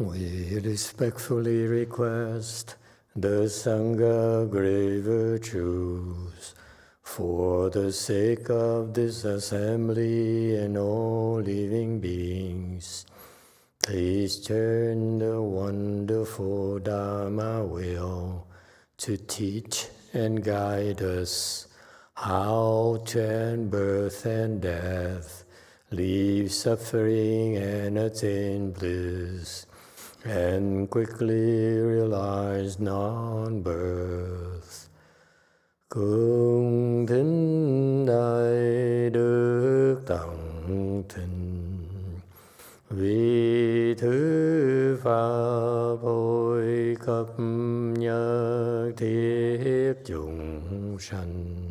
We respectfully request the Sangha great virtues for the sake of this assembly and all living beings. Please turn the wonderful Dharma wheel to teach and guide us how to end birth and death, leave suffering and attain bliss, and quickly realize non-birth. Cung thính đại đức tặng thịnh, vì thứ pháp hội khắp nhất thiết chúng sanh.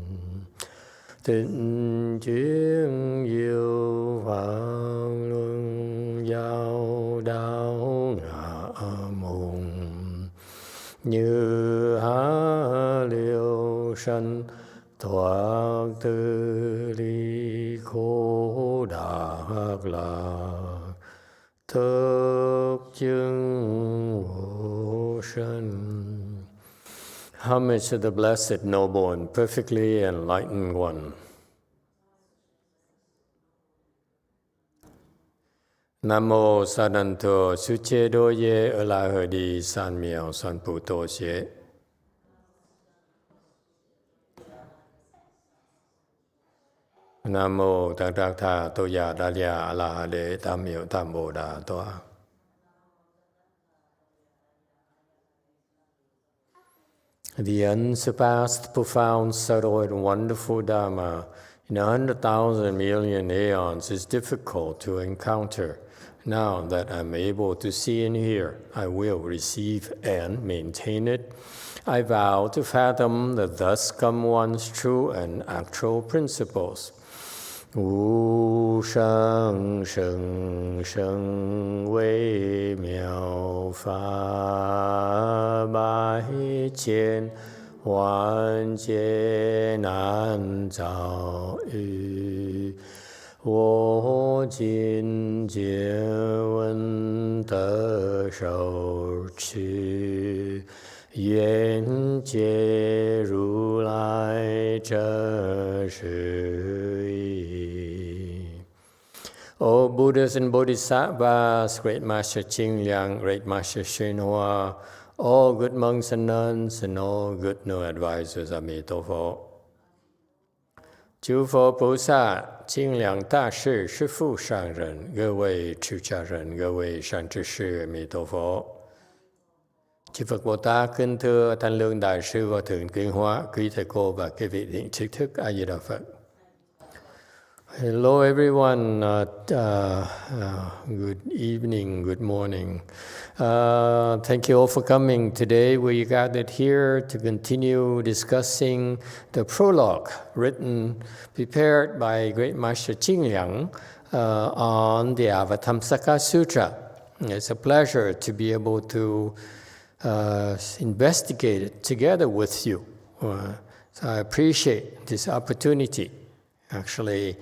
Tịnh chuyên diệu pháp luân giao đạo ngã môn, như há liêu sanh thoát tư ly khổ đạc lạc, thức chứng vô sanh. Homage to the Blessed, Noble, and perfectly enlightened one. Nam mô Sa Đàn Thọ Su Che Đô Ye Ở La Hờ Đi San Miao San Pu Tô Xie. Nam mô Tăng Trạc Thà Tô Ya Đà Lya A La Hà Đế Tam Miệu Tam Bồ Đà Toa. The unsurpassed, profound, subtle, and wonderful Dharma in 100,000 million aeons is difficult to encounter. Now that I'm able to see and hear, I will receive and maintain it. I vow to fathom the thus come one's true and actual principles. Wu sheng sheng sheng wei miao fa bai qian wan jie nan zao yu. Wo jin jie wen de shou qu. Yuan jie ru lai zhe shi yi. O Buddhas and Bodhisattvas, Great Master Ching Liang, Great Master YongHua, all good monks and nuns, and all good no advisors, Emitofuo. Chư Phật Bồ Sát, Ching Liang Đa Sư, Sư Phụ Sang人, 各位出家人，各位善知识，阿弥陀佛。Chư Phật Bồ Tát kính thưa Thanh Lương Đại Sư Hòa Thượng YongHua, quý thầy cô và quý vị thiện tri thức A Di Đà Phật. Hello everyone, good evening, good morning. Thank you all for coming. Today we gathered here to continue discussing the prologue prepared by Great Master Ching Liang on the Avatamsaka Sutra. It's a pleasure to be able to investigate it together with you. So I appreciate this opportunity. Actually,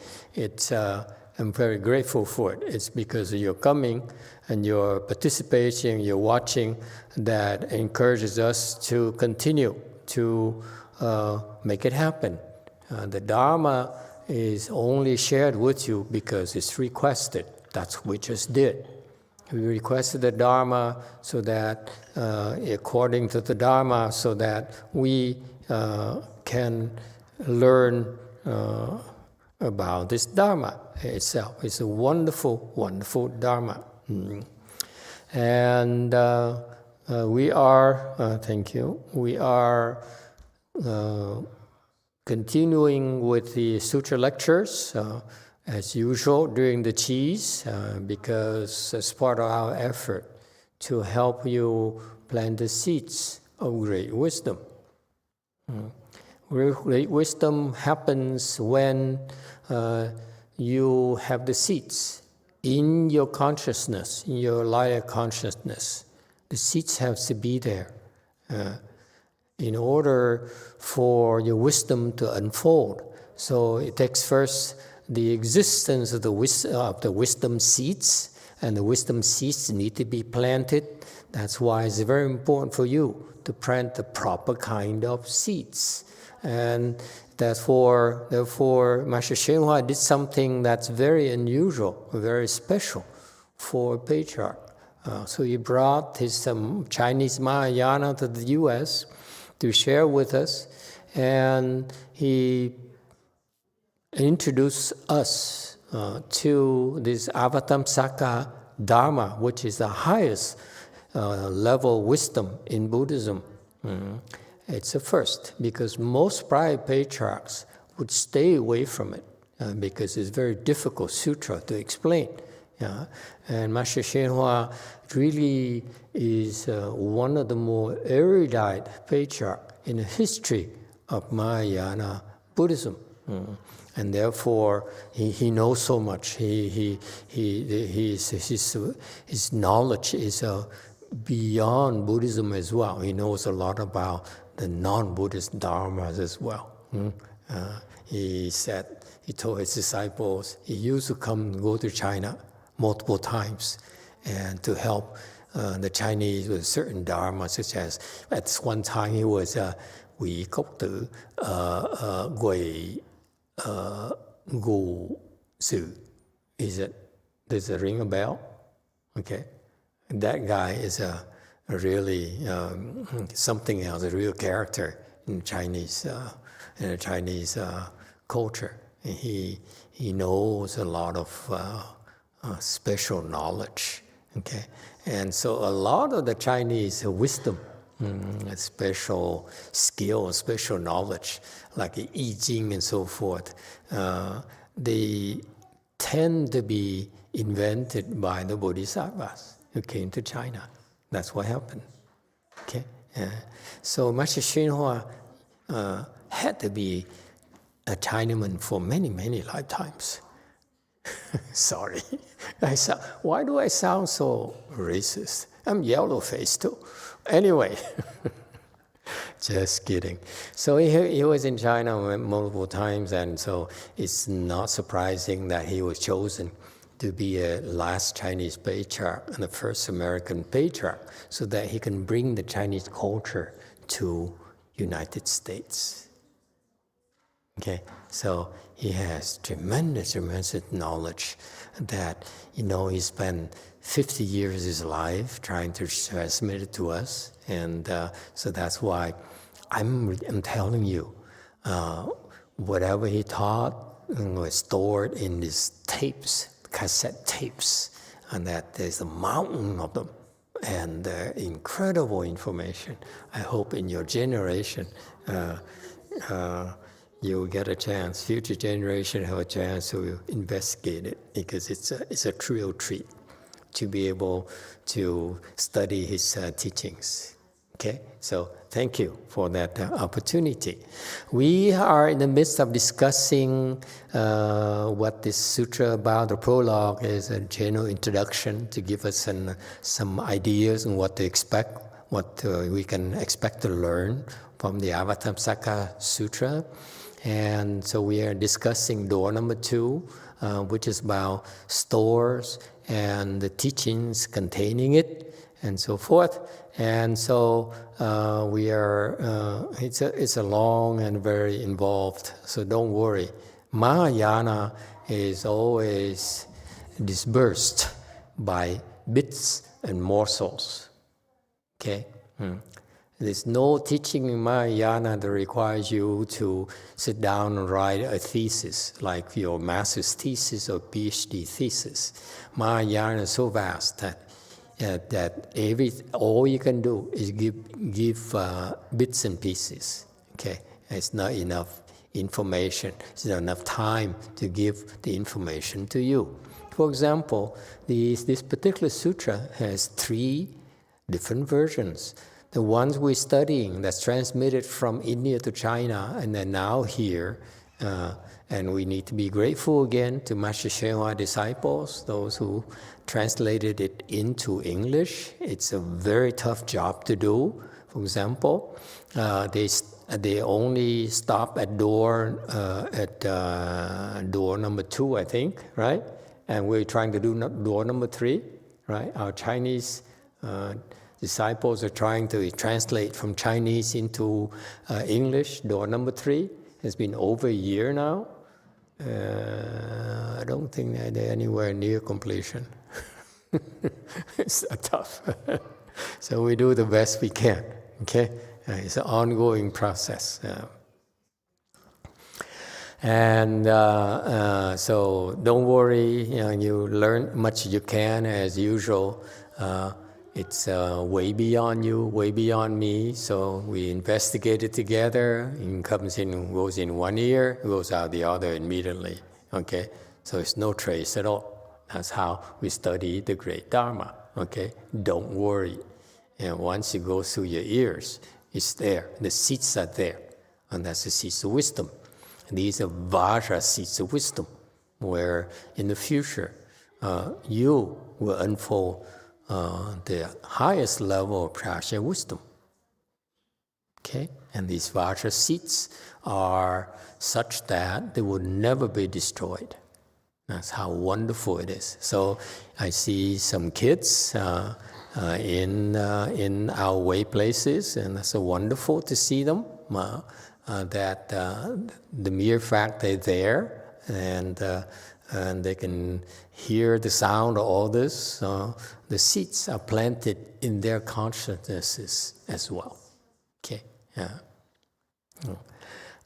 I'm very grateful for it. It's because of your coming and your participation, your watching, that encourages us to continue to make it happen. The Dharma is only shared with you because it's requested. That's what we just did. We requested the Dharma so that, according to the Dharma, so that we can learn about this Dharma itself. It's a wonderful, wonderful Dharma. And we are, thank you, we are continuing with the Sutra lectures, as usual during the Qis, because as part of our effort to help you plant the seeds of great wisdom. Great wisdom happens when you have the seeds in your consciousness, in your Laya consciousness. The seeds have to be there in order for your wisdom to unfold. So it takes first the existence of the wisdom seeds, and the wisdom seeds need to be planted. That's why it's very important for you to plant the proper kind of seeds. And therefore Master YongHua did something that's very unusual, very special for a patriarch. So he brought his Chinese Mahayana to the U.S. to share with us, and he introduced us to this Avatamsaka Dharma, which is the highest level wisdom in Buddhism. It's a first, because most prior patriarchs would stay away from it because it's a very difficult sutra to explain. And Master YongHua really is one of the more erudite patriarchs in the history of Mahayana Buddhism. And therefore, he knows so much. His knowledge is beyond Buddhism as well. He knows a lot about the non-Buddhist Dharmas as well. He told his disciples, he used to go to China multiple times and to help the Chinese with certain Dharma, such as at one time he was Quỷ Cốc Tử Quỷ Gu Sư. Does it ring a bell? Okay. That guy is a really something else, a real character in Chinese culture. And he knows a lot of special knowledge. Okay, and so a lot of the Chinese wisdom, special skill, special knowledge, like the I Ching and so forth, they tend to be invented by the Bodhisattvas who came to China. That's what happened. Okay, so Master YongHua had to be a Chinaman for many, many lifetimes. Sorry, why do I sound so racist? I'm yellow-faced too. Anyway, just kidding. So he was in China multiple times, and so it's not surprising that he was chosen to be a last Chinese patriarch and the first American patriarch, so that he can bring the Chinese culture to United States. Okay, so he has tremendous knowledge that, he spent 50 years of his life trying to transmit it to us. And so that's why I'm telling you, whatever he taught was stored in these tapes, cassette tapes, and that there's a mountain of them, and incredible information. I hope in your generation, you'll get a chance, future generation have a chance to investigate it, because it's a real treat to be able to study his teachings. Okay, so thank you for that opportunity. We are in the midst of discussing what this sutra about. The prologue is a general introduction to give us some ideas on what to expect, what we can expect to learn from the Avatamsaka Sutra. And so we are discussing door number 2, which is about stores and the teachings containing it, and so forth. And so we are, it's a long and very involved, so don't worry. Mahayana is always dispersed by bits and morsels. Okay? There's no teaching in Mahayana that requires you to sit down and write a thesis, like your master's thesis or PhD thesis. Mahayana is so vast that all you can do is give bits and pieces. Okay, it's not enough information. It's not enough time to give the information to you. For example, this particular sutra has 3 different versions. The ones we're studying that's transmitted from India to China and then now here, and we need to be grateful again to Master YongHua disciples, those who translated it into English. It's a very tough job to do. For example, they only stop at door number 2, I think, right? And we're trying to do door number 3, right? Our Chinese disciples are trying to translate from Chinese into English. Door number 3 has been over a year now. I don't think that they're anywhere near completion. It's tough. So we do the best we can, okay? It's an ongoing process. And so don't worry, you learn much you can as usual. It's way beyond you, way beyond me. So we investigate it together. It goes in one ear, goes out the other immediately. Okay, so it's no trace at all. That's how we study the great Dharma. Okay, don't worry. And once it goes through your ears, it's there. The seeds are there, and that's the seeds of wisdom. These are Vajra seeds of wisdom, where in the future you will unfold the highest level of prajna wisdom. Okay? And these Vajra seeds are such that they will never be destroyed. That's how wonderful it is. So I see some kids in our way places, and it's so wonderful to see them. That the mere fact they're there and they can hear the sound of all this, the seeds are planted in their consciousnesses as well. Okay, yeah.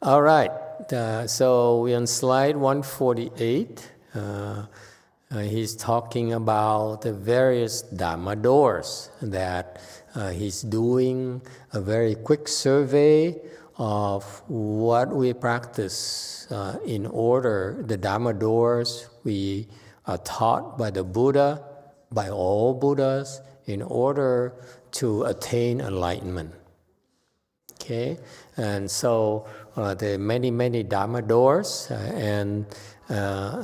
All right, so we're on slide 148. He's talking about the various Dharma doors that he's doing a very quick survey of what we practice in order, the Dharma doors we are taught by the Buddha, by all Buddhas, in order to attain enlightenment. Okay, and so there are many, many Dharma doors and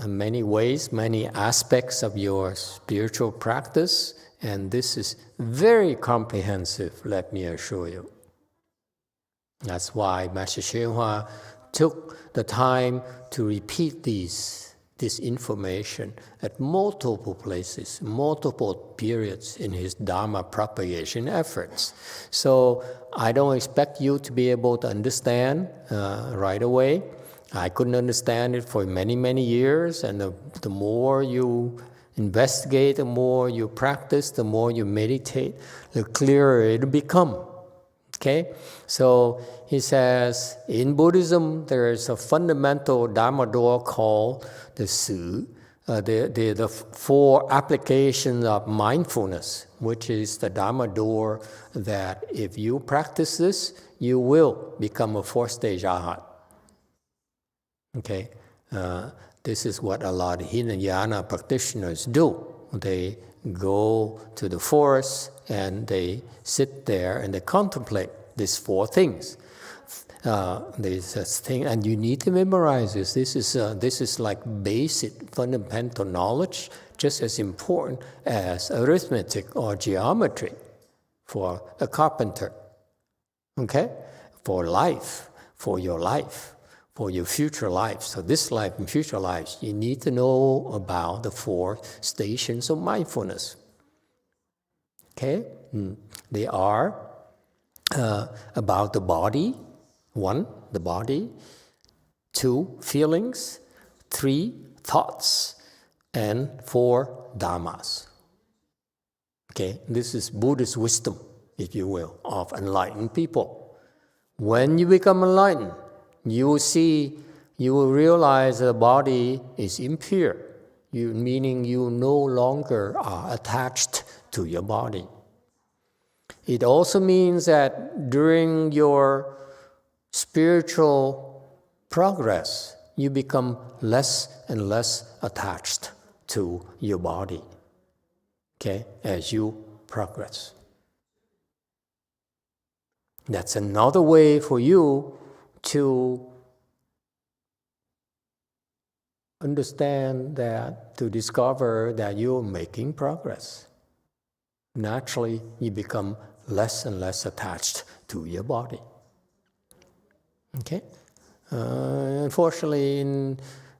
many ways, many aspects of your spiritual practice, and this is very comprehensive, let me assure you. That's why Master YongHua took the time to repeat this information at multiple places, multiple periods in his Dharma propagation efforts. So I don't expect you to be able to understand right away. I couldn't understand it for many, many years, and the more you investigate, the more you practice, the more you meditate, the clearer it'll become. Okay, so he says, in Buddhism, there is a fundamental Dharma door called the Su, the 4 applications of mindfulness, which is the Dharma door that if you practice this, you will become a 4th-stage Arhat. Okay, this is what a lot of Hinayana practitioners do. They go to the forest and they sit there and they contemplate these 4 things. This thing, and you need to memorize this. This is like basic fundamental knowledge, just as important as arithmetic or geometry for a carpenter. Okay, for life, for your life, for your future life. So this life and future lives, you need to know about the 4 stations of mindfulness. Okay, they are about the body. 1, the body. 2, feelings. 3, thoughts. And 4, dharmas. Okay, this is Buddhist wisdom, if you will, of enlightened people. When you become enlightened, you will realize the body is impure, meaning you no longer are attached to your body. It also means that during your spiritual progress, you become less and less attached to your body, okay, as you progress. That's another way for you to understand that, to discover that you're making progress. Naturally, you become less and less attached to your body. Okay? Unfortunately,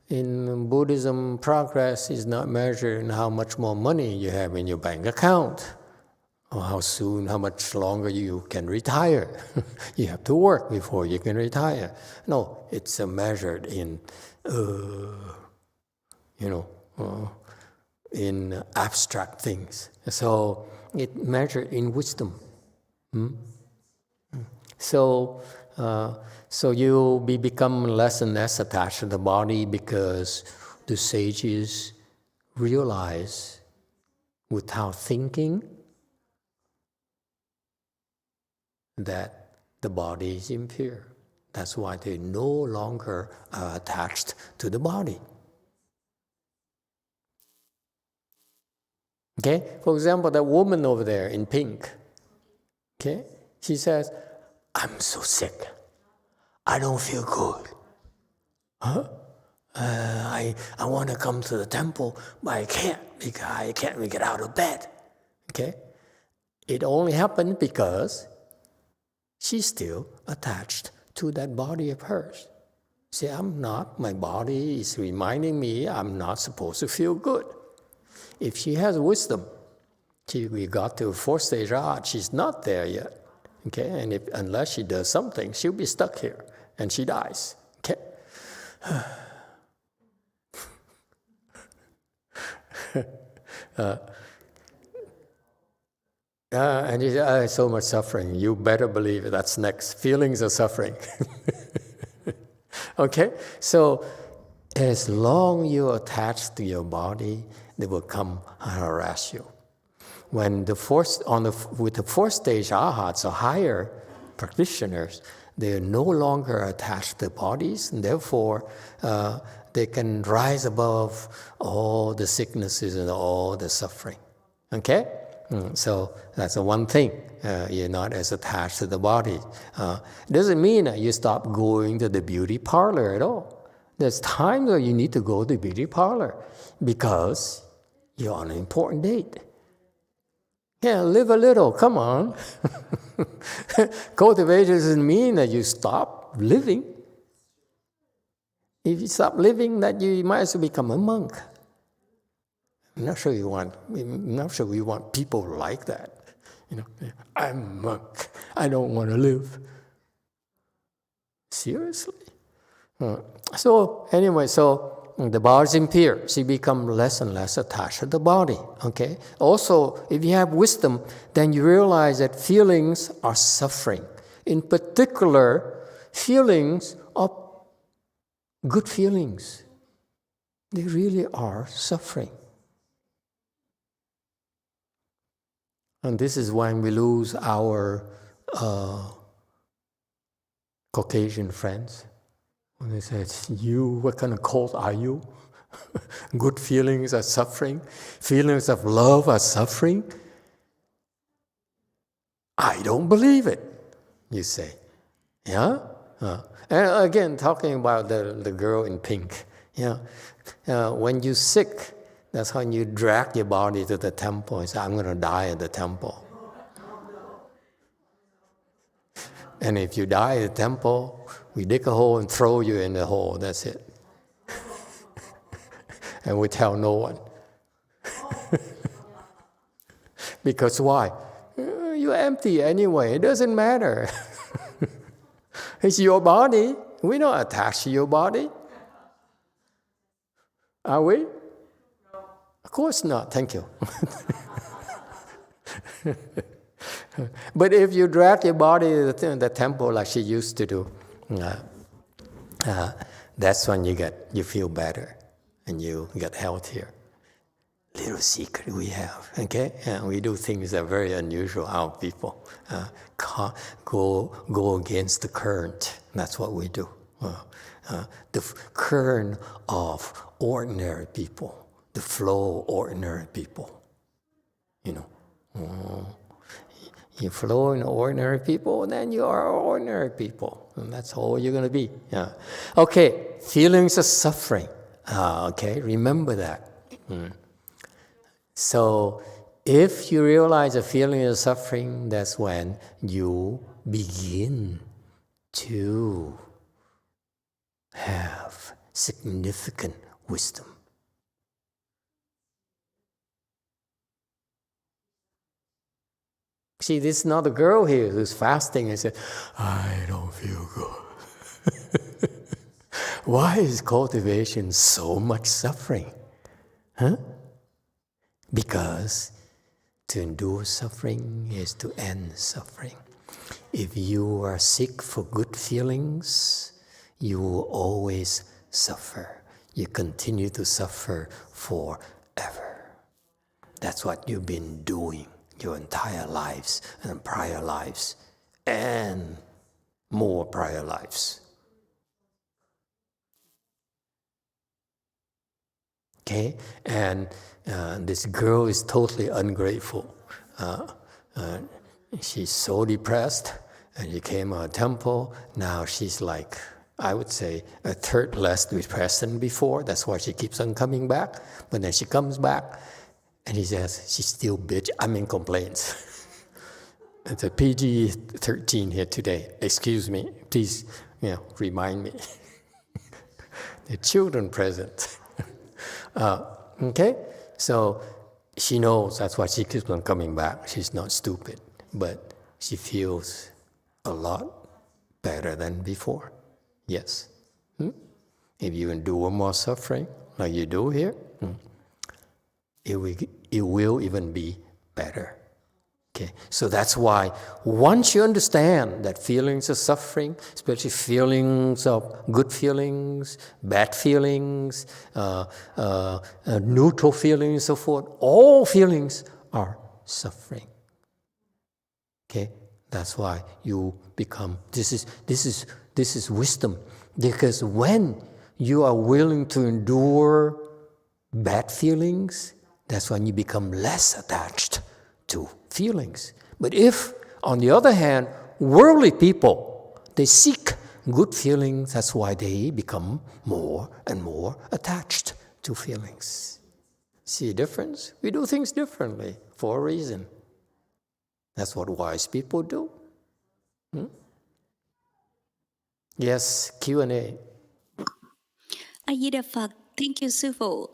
In Buddhism, progress is not measured in how much more money you have in your bank account, or how soon, how much longer you can retire. You have to work before you can retire. No, it's measured in, in abstract things. So it measured in wisdom. So you become less and less attached to the body because the sages realize without thinking that the body is impure. That's why they no longer are attached to the body. Okay? For example, that woman over there in pink, okay? She says, I'm so sick. I don't feel good. I want to come to the temple, but I can't because I can't get out of bed. Okay? It only happened because she's still attached to that body of hers. See, I'm not. My body is reminding me I'm not supposed to feel good. If she has wisdom, we got to fourth stage art, she's not there yet. Okay, and unless she does something, she'll be stuck here, and she dies. Okay. And you say, so much suffering. You better believe it. That's next. Feelings are suffering. Okay, so as long you're attached to your body, they will come and harass you. When with the fourth stage arhats or higher practitioners, they are no longer attached to bodies, and therefore they can rise above all the sicknesses and all the suffering. Okay? So that's the one thing. You're not as attached to the body. It doesn't mean that you stop going to the beauty parlor at all. There's times where you need to go to the beauty parlor because you're on an important date. Yeah, live a little, come on. Cultivation doesn't mean that you stop living. If you stop living, that you might as well become a monk. I'm not sure we want people like that. I'm a monk. I don't want to live. Seriously? So anyway, the body is impure. So you become less and less attached to the body. Okay. Also, if you have wisdom, then you realize that feelings are suffering. In particular, feelings of good feelings. They really are suffering. And this is when we lose our Caucasian friends. When they say, what kind of cult are you? Good feelings are suffering. Feelings of love are suffering. I don't believe it, you say. Yeah? And again, talking about the girl in pink. When you're sick, that's when you drag your body to the temple and say, I'm going to die at the temple. And if you die at the temple, we dig a hole and throw you in the hole. That's it. And we tell no one. Because why? You're empty anyway. It doesn't matter. It's your body. We're not attached to your body. Are we? Of course not. Thank you. But if you drag your body to the temple like she used to do, that's when you feel better and you get healthier. Little secret we have, okay? We do things that are very unusual, our people. Go against the current. That's what we do. The current of ordinary people, the flow of ordinary people. You flow in ordinary people, then you are ordinary people. And that's all you're going to be. Yeah. Okay, feelings of suffering. Okay, remember that. So if you realize a feeling of suffering, that's when you begin to have significant wisdom. See, this is not a girl here who's fasting and said, I don't feel good. Why is cultivation so much suffering? Huh? Because to endure suffering is to end suffering. If you are seek for good feelings, you will always suffer. You continue to suffer forever. That's what you've been doing your entire lives and prior lives and more prior lives. Okay? And this girl is totally ungrateful. She's so depressed, and she came to a temple. Now she's like, I would say, a third less depressed than before. That's why she keeps on coming back. But then she comes back, and he says, she's still bitch. Complaints. It's a PG-13 here today. Excuse me. Please, remind me. The children present. Okay? So she knows that's why she keeps on coming back. She's not stupid. But she feels a lot better than before. Yes. If you endure more suffering, like you do here, it will even be better. Okay? So that's why once you understand that feelings of suffering, especially feelings of good feelings, bad feelings, neutral feelings, so forth, all feelings are suffering. Okay, that's why you become. This is wisdom, because when you are willing to endure bad feelings, that's when you become less attached to feelings. But if, on the other hand, worldly people, they seek good feelings, that's why they become more and more attached to feelings. See the difference? We do things differently for a reason. That's what wise people do. Yes, Q&A. Ayida Phật, thank you, Sư Phụ.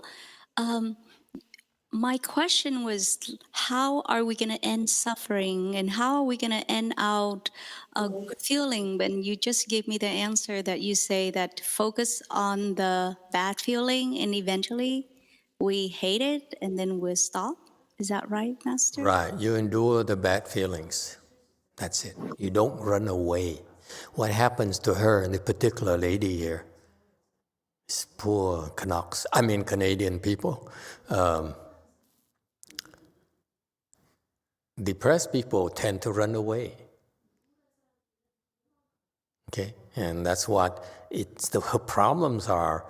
My question was, how are we going to end suffering, and how are we going to end out a good feeling? When you just gave me the answer that you say that focus on the bad feeling, and eventually we hate it, and then we'll stop. Is that right, Master? Right. You endure the bad feelings. That's it. You don't run away. What happens to her and the particular lady here, is poor Canadian people. Depressed people tend to run away. Okay? And that's what her problems are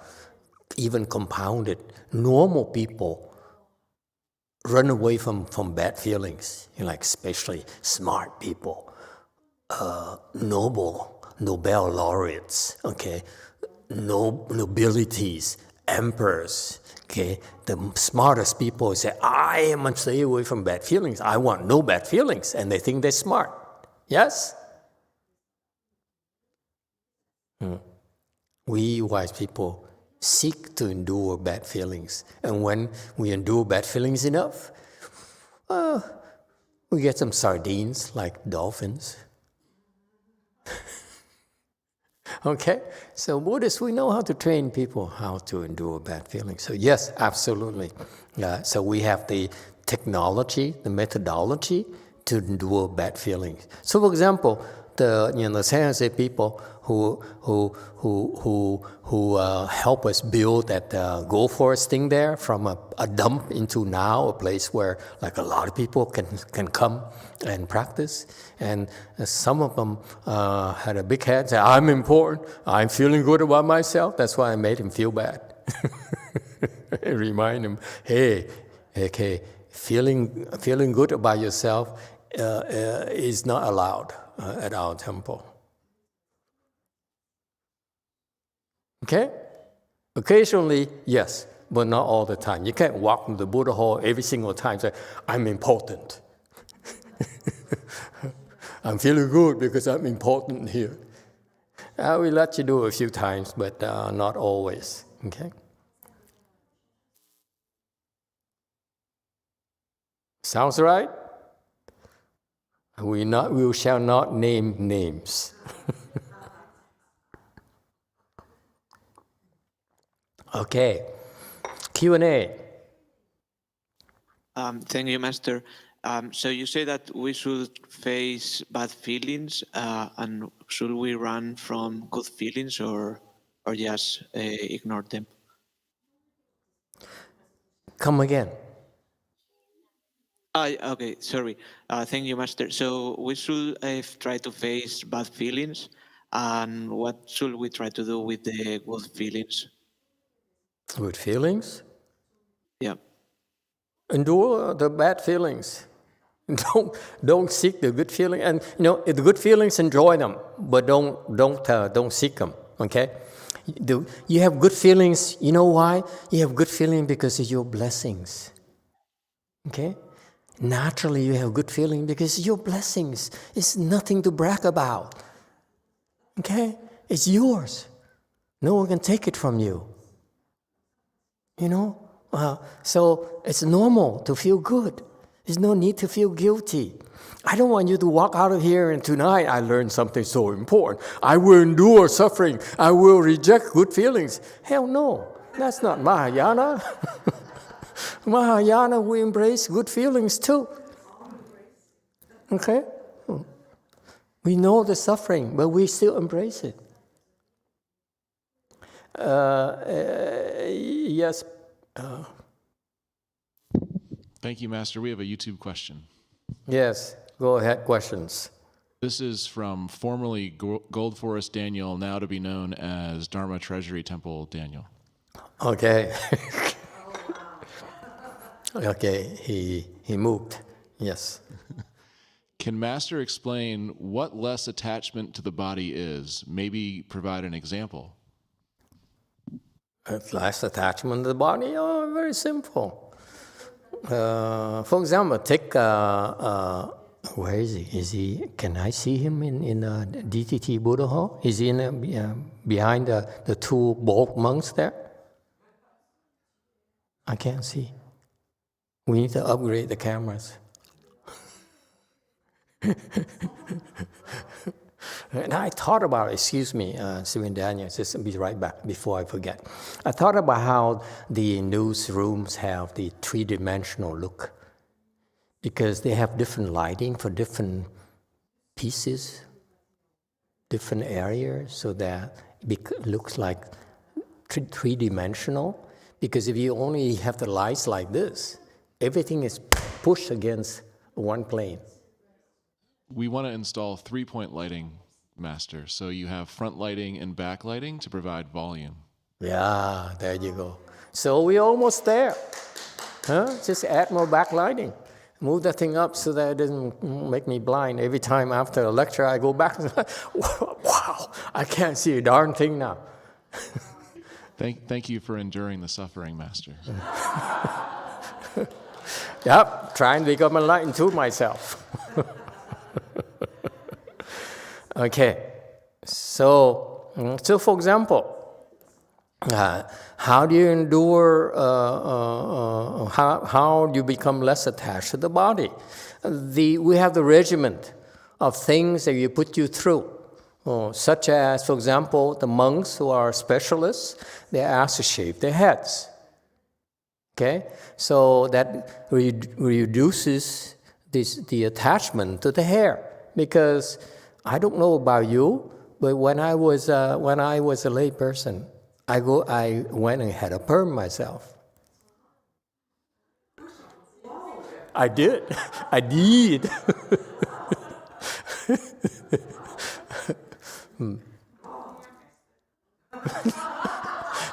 even compounded. Normal people run away from bad feelings, like especially smart people, Nobel laureates, okay, nobilities, emperors, okay. The smartest people say, I must stay away from bad feelings. I want no bad feelings, and they think they're smart. Yes? We wise people seek to endure bad feelings. And when we endure bad feelings enough, we get some sardines like dolphins. Okay? So Buddhists, we know how to train people how to endure bad feelings. So yes, absolutely. So we have the technology, the methodology to endure bad feelings. So for example, the San Jose people who help us build that Gold Forest thing there, from a dump into now a place where like a lot of people can come and practice. And some of them had a big head, say, I'm important, I'm feeling good about myself. That's why I made him feel bad. Remind him, hey, okay, feeling good about yourself is not allowed at our temple. Okay? Occasionally, yes, but not all the time. You can't walk in the Buddha hall every single time and say, I'm important. I'm feeling good because I'm important here. I will let you do a few times, but not always. Okay? Sounds right? We shall not name names. Okay. Q&A. Thank you, Master. So you say that we should face bad feelings, and should we run from good feelings or just ignore them? Come again. Okay, sorry. Thank you, Master. So we should try to face bad feelings, and what should we try to do with the good feelings? Good feelings? Yeah. Endure the bad feelings. Don't seek the good feeling, and the good feelings, enjoy them, but don't seek them. Okay, you have good feelings. You know why? You have good feeling because of your blessings. Okay, naturally you have good feeling because of your blessings. It's nothing to brag about. Okay, it's yours. No one can take it from you. So it's normal to feel good. There's no need to feel guilty. I don't want you to walk out of here and tonight I learned something so important. I will endure suffering. I will reject good feelings. Hell no. That's not Mahayana. Mahayana, we embrace good feelings too. Okay? We know the suffering, but we still embrace it. Yes. Thank you, Master. We have a YouTube question. Yes, go ahead, questions. This is from formerly Gold Forest Daniel, now to be known as Dharma Treasury Temple Daniel. Okay. Okay, he moved. Yes. Can Master explain what less attachment to the body is? Maybe provide an example. Less attachment to the body? Oh, very simple. For example, take, where is he? Can I see him in DTT Buddha Hall? Is he behind the two bald monks there? I can't see. We need to upgrade the cameras. And I thought about, excuse me, Sylvain Daniel, just be right back before I forget. I thought about how the newsrooms have the three-dimensional look because they have different lighting for different pieces, different areas, so that it looks like three-dimensional. Because if you only have the lights like this, everything is pushed against one plane. We want to install three-point lighting, Master. So you have front lighting and back lighting to provide volume. Yeah, there you go. So we're almost there. Just add more backlighting. Move that thing up so that it doesn't make me blind. Every time after a lecture, I go back and say, wow, I can't see a darn thing now. Thank you for enduring the suffering, Master. Yep, trying to become enlightened too myself. Okay, so for example, how do you endure, how do you become less attached to the body? We have the regimen of things that you put you through, such as, for example, the monks who are specialists, they're asked to shave their heads. Okay, so that reduces the attachment to the hair, because I don't know about you, but when I was a lay person, I went and had a perm myself. I did. I did.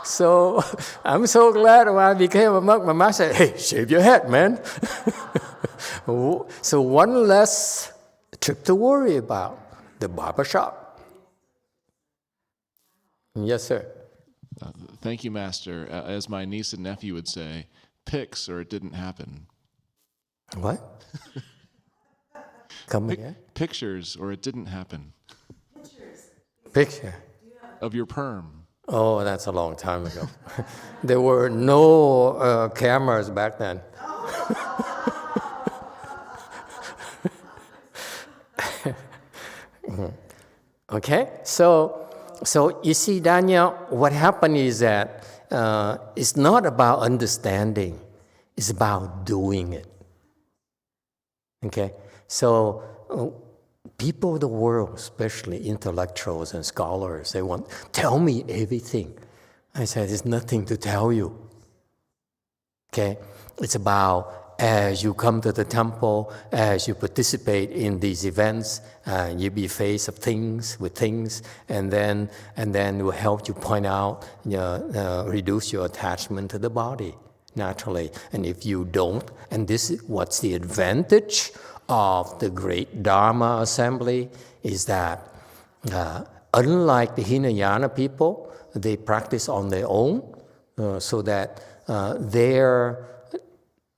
So I'm so glad when I became a monk, my master said, hey, shave your head, man. So one less trip to worry about, the barber shop. Yes, sir. Thank you, Master. As my niece and nephew would say, pics or it didn't happen. What? Come again? Pictures or it didn't happen. Picture. of your perm? Oh, that's a long time ago. There were no cameras back then. Okay, so you see, Daniel, what happened is that it's not about understanding, it's about doing it. Okay, so people of the world, especially intellectuals and scholars, they want, tell me everything. I said, there's nothing to tell you. Okay, it's about as you come to the temple, as you participate in these events, you be faced with things, and then it will help you point out, reduce your attachment to the body naturally. And if you don't, and this is what's the advantage of the great Dharma assembly is that unlike the Hinayana people, they practice on their own, so that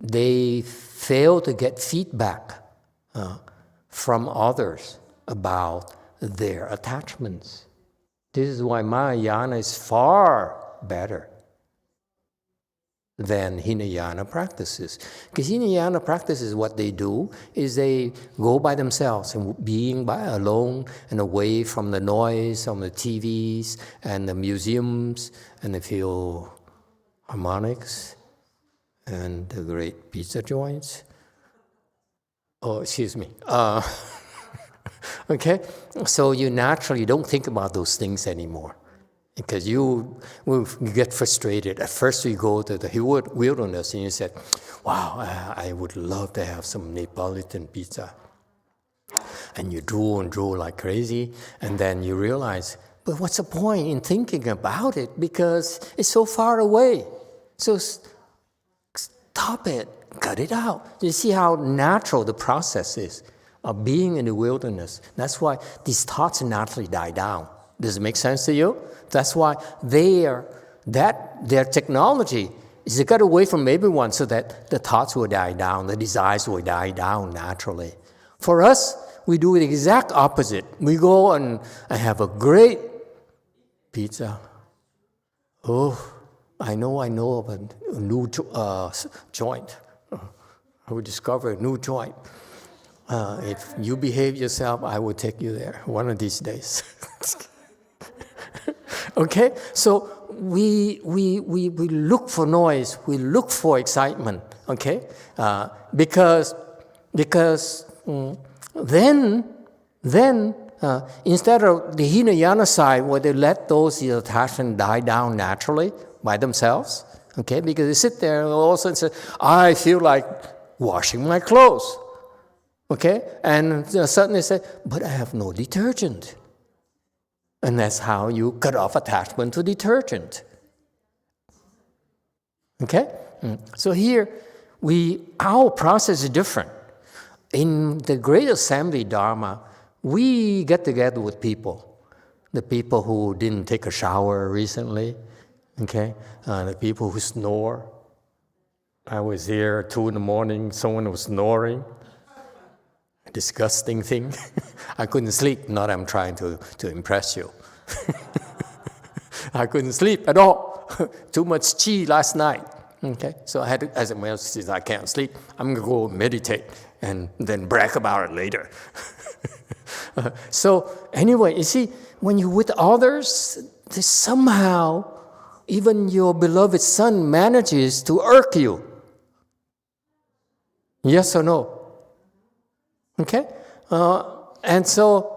they fail to get feedback from others about their attachments. This is why Mahayana is far better than Hinayana practices. Because Hinayana practices, what they do is they go by themselves and being alone and away from the noise, from the TVs and the museums and the philharmonics and the great pizza joints. Oh, excuse me. Okay? So you naturally don't think about those things anymore because you get frustrated. At first you go to the wilderness and you said, wow, I would love to have some Neapolitan pizza. And you drew like crazy, and then you realize, but what's the point in thinking about it because it's so far away. So stop it, cut it out. You see how natural the process is of being in the wilderness. That's why these thoughts naturally die down. Does it make sense to you? That's why their technology is to get away from everyone so that the thoughts will die down, the desires will die down naturally. For us, we do the exact opposite. We go and have a great pizza. Oh, I know of a new joint. We discovered a new joint. If you behave yourself, I will take you there one of these days. Okay? So we look for noise, we look for excitement, okay? Because then instead of the Hinayana side where they let those attachments die down naturally by themselves, okay? Because they sit there and all of a sudden say, I feel like washing my clothes, okay? And suddenly say, but I have no detergent. And that's how you cut off attachment to detergent. Okay? So here, our process is different. In the Great Assembly Dharma, we get together with people. The people who didn't take a shower recently, okay? The people who snore. I was here at 2 a.m, someone was snoring. Disgusting thing. I couldn't sleep, not I'm trying to impress you. I couldn't sleep at all. Too much chi last night. Okay, so I had to, as well, since I can't sleep, I'm gonna go meditate and then brag about it later. So anyway, you see, when you're with others, somehow even your beloved son manages to irk you. Yes or no? Okay? And so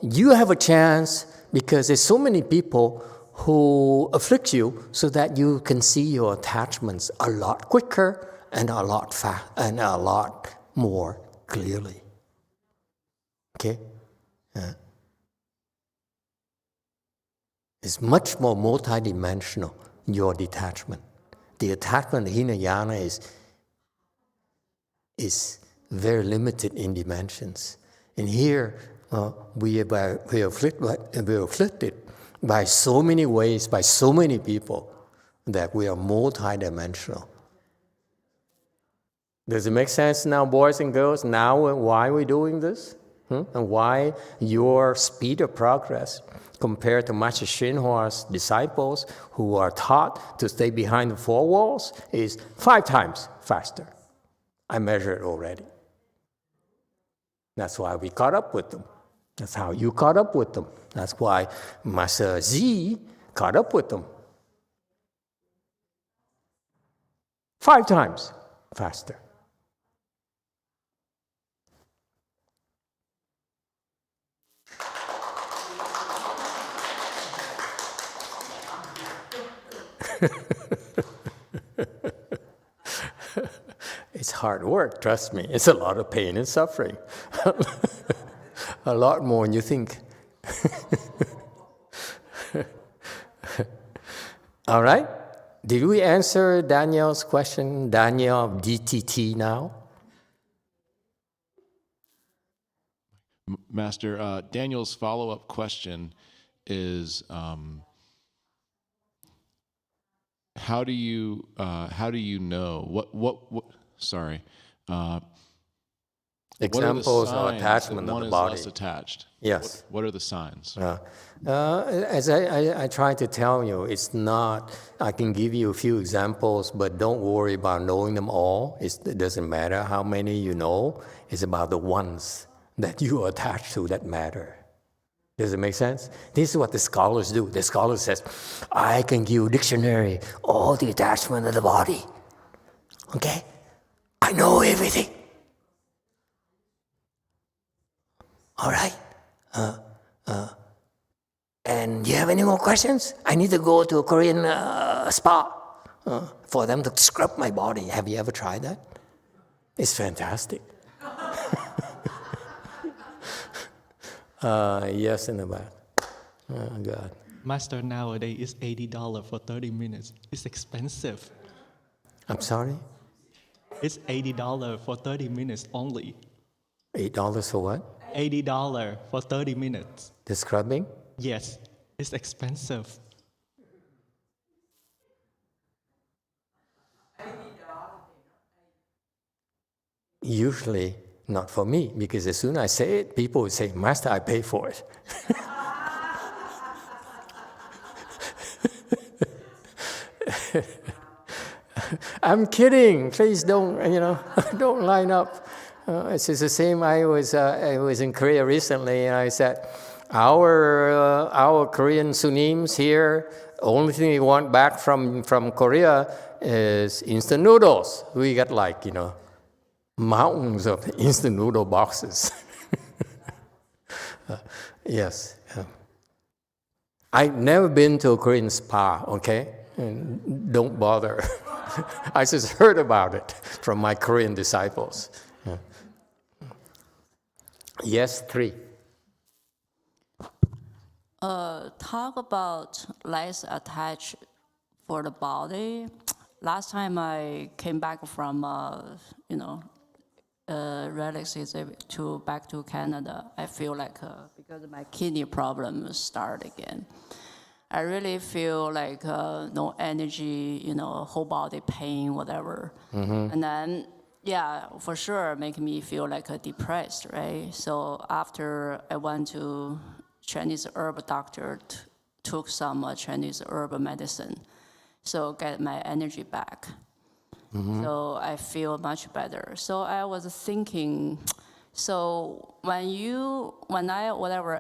you have a chance because there's so many people who afflict you so that you can see your attachments a lot quicker and a lot and a lot more clearly. Okay? It's much more multidimensional, your detachment. The attachment in Hinayana is very limited in dimensions. And here, we are afflicted by so many ways, by so many people, that we are multidimensional. Does it make sense now, boys and girls, now why we're doing this? And why your speed of progress compared to Master Xinhua's disciples who are taught to stay behind the four walls is 5 times faster. I measured already. That's why we caught up with them. That's how you caught up with them. That's why Master Z caught up with them. 5 times faster. It's hard work, trust me. It's a lot of pain and suffering. A lot more than you think. All right? Did we answer Daniel's question, Daniel of DTT now? Master, Daniel's follow-up question is, how do you know sorry. Examples of attachment of the body. Less attached. Yes. What are the signs? As I tried to tell you, it's not, I can give you a few examples, but don't worry about knowing them all. It doesn't matter how many you know. It's about the ones that you are attached to that matter. Does it make sense? This is what the scholars do. The scholar says, I can give you a dictionary, all the attachment of the body. Okay? I know everything. All right? And you have any more questions? I need to go to a Korean spa for them to scrub my body. Have you ever tried that? It's fantastic. Yes, in the back. Oh, God. Master, nowadays is $80 for 30 minutes. It's expensive. I'm sorry? It's $80 for 30 minutes only. $8 for what? $80 for 30 minutes. The scrubbing? Yes, it's expensive. Usually not for me, because as soon as I say it, people would say, Master, I pay for it. I'm kidding. Please don't, don't line up. It's the same. I was in Korea recently, and I said, our Korean Sunims here, only thing we want back from Korea is instant noodles. We got mountains of instant noodle boxes. Yes. I've never been to a Korean spa, okay? And don't bother. I just heard about it from my Korean disciples. Yeah. Yes, 3. Talk about less attached for the body. Last time I came back from, relaxation back to Canada, I feel like because my kidney problem started again, I really feel like no energy, whole body pain, whatever. Mm-hmm. And then, yeah, for sure, make me feel like depressed, right? So after I went to Chinese herb doctor, took some Chinese herb medicine, so get my energy back. Mm-hmm. So I feel much better. So I was thinking, so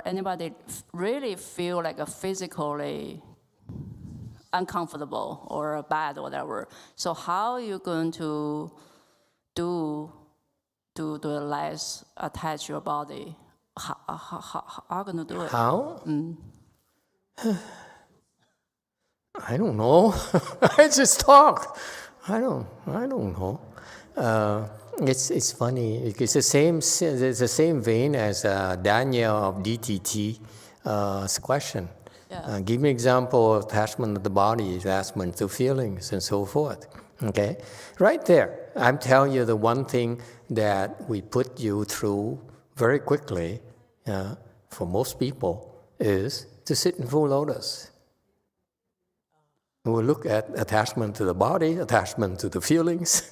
anybody really feel like a physically uncomfortable or bad or whatever, so how are you going to do less attach your body? How are you going to do it? How? I don't know. I just talk. I don't know. It's funny because it's the same vein as Daniel of DTT's question. Yeah. Give me an example of attachment of the body, attachment to feelings, and so forth. Okay, right there. I'm telling you the one thing that we put you through very quickly, for most people, is to sit in full lotus. We'll look at attachment to the body, attachment to the feelings,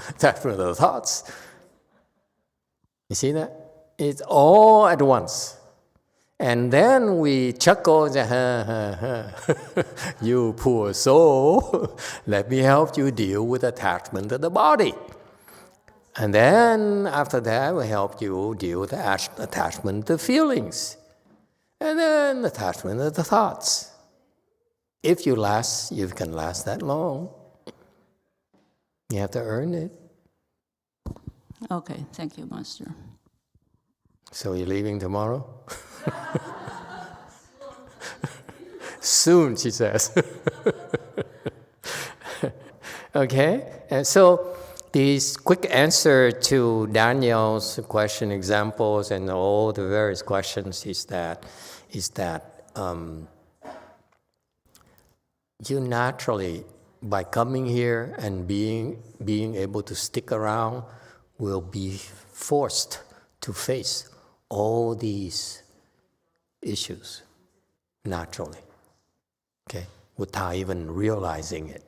attachment to the thoughts. You see that? It's all at once. And then we chuckle, you poor soul, let me help you deal with attachment to the body. And then after that, we help you deal with attachment to feelings. And then attachment to the thoughts. If you can last that long. You have to earn it. Okay, thank you, Master. So you're leaving tomorrow? Soon, she says. Okay, and so this quick answer to Daniel's question, examples, and all the various questions is that you naturally, by coming here and being able to stick around, will be forced to face all these issues naturally, okay, without even realizing it.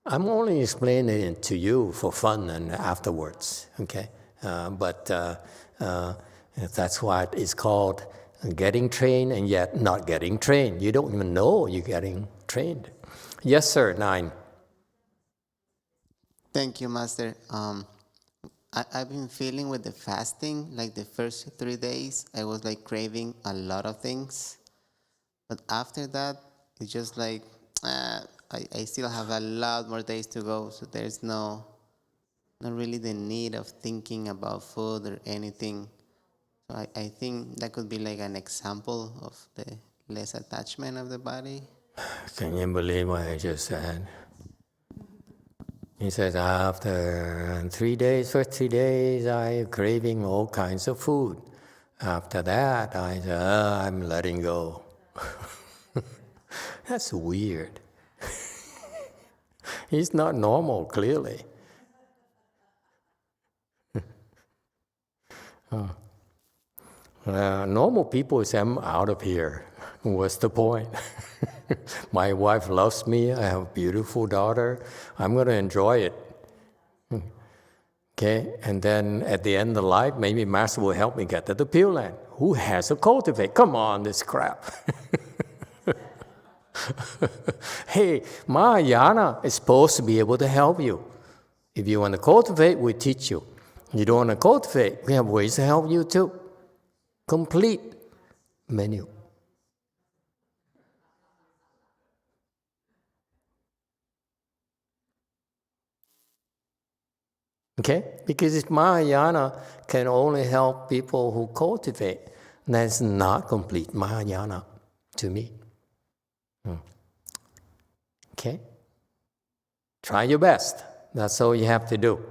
I'm only explaining it to you for fun and afterwards, okay? But that's what is called getting trained and yet not getting trained. You don't even know you're getting trained. Yes, sir, 9. Thank you, Master. I've been feeling with the fasting, like the first 3 days, I was like craving a lot of things. But after that, it's just like, I still have a lot more days to go. So there's not really the need of thinking about food or anything. So I think that could be like an example of the less attachment of the body. Can you believe what I just said? He says, after 3 days, first 3 days, I'm craving all kinds of food. After that, I say, I'm letting go. That's weird. He's not normal, clearly. Normal people say, I'm out of here. What's the point? My wife loves me. I have a beautiful daughter. I'm going to enjoy it. Okay? And then at the end of life, maybe Master will help me get to the Pure Land. Who has to cultivate? Come on, this crap. Hey, Mahayana is supposed to be able to help you. If you want to cultivate, we teach you. You don't want to cultivate, we have ways to help you too. Complete menu. Okay? Because it's Mahayana can only help people who cultivate. That's not complete Mahayana to me. Okay? Try your best. That's all you have to do.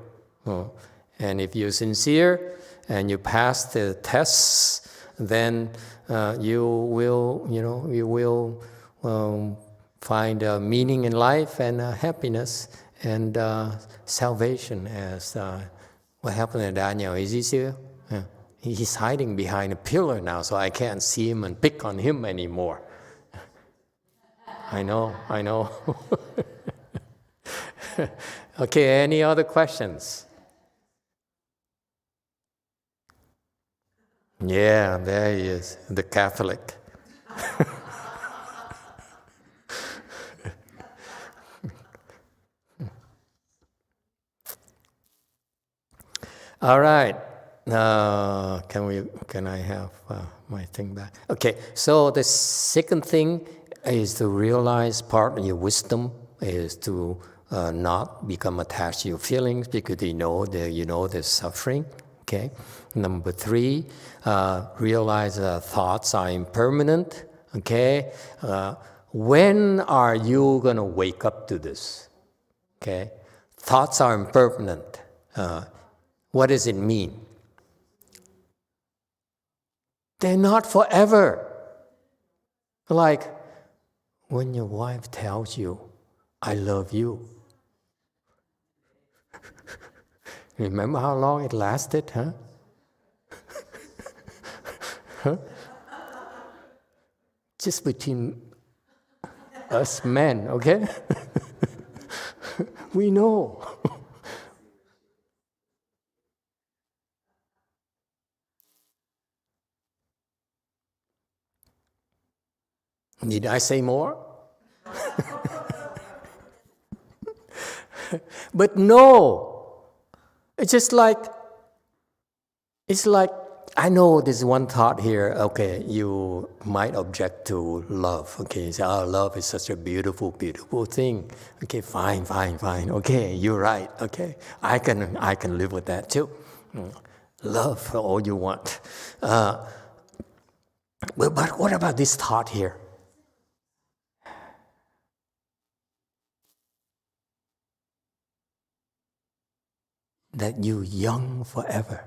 And if you're sincere and you pass the tests, then you will find meaning in life and happiness and salvation. As what happened to Daniel? Is he still? He's hiding behind a pillar now, so I can't see him and pick on him anymore. I know. Okay, any other questions? Yeah, there he is, the Catholic. All right. Can I have my thing back? Okay. So the second thing is to realize part of your wisdom is to not become attached to your feelings because you know there's suffering. Okay. Number 3, realize thoughts are impermanent. Okay. When are you going to wake up to this? Okay. Thoughts are impermanent. What does it mean? They're not forever. Like when your wife tells you, I love you. Remember how long it lasted, huh? Just between us men, okay? We know. Did I say more? But no, it's like, I know there's one thought here, okay, you might object to love, okay, say, oh, love is such a beautiful, beautiful thing. Okay, fine, okay, you're right, okay, I can live with that too. Love for all you want. But what about this thought here? That you're young forever.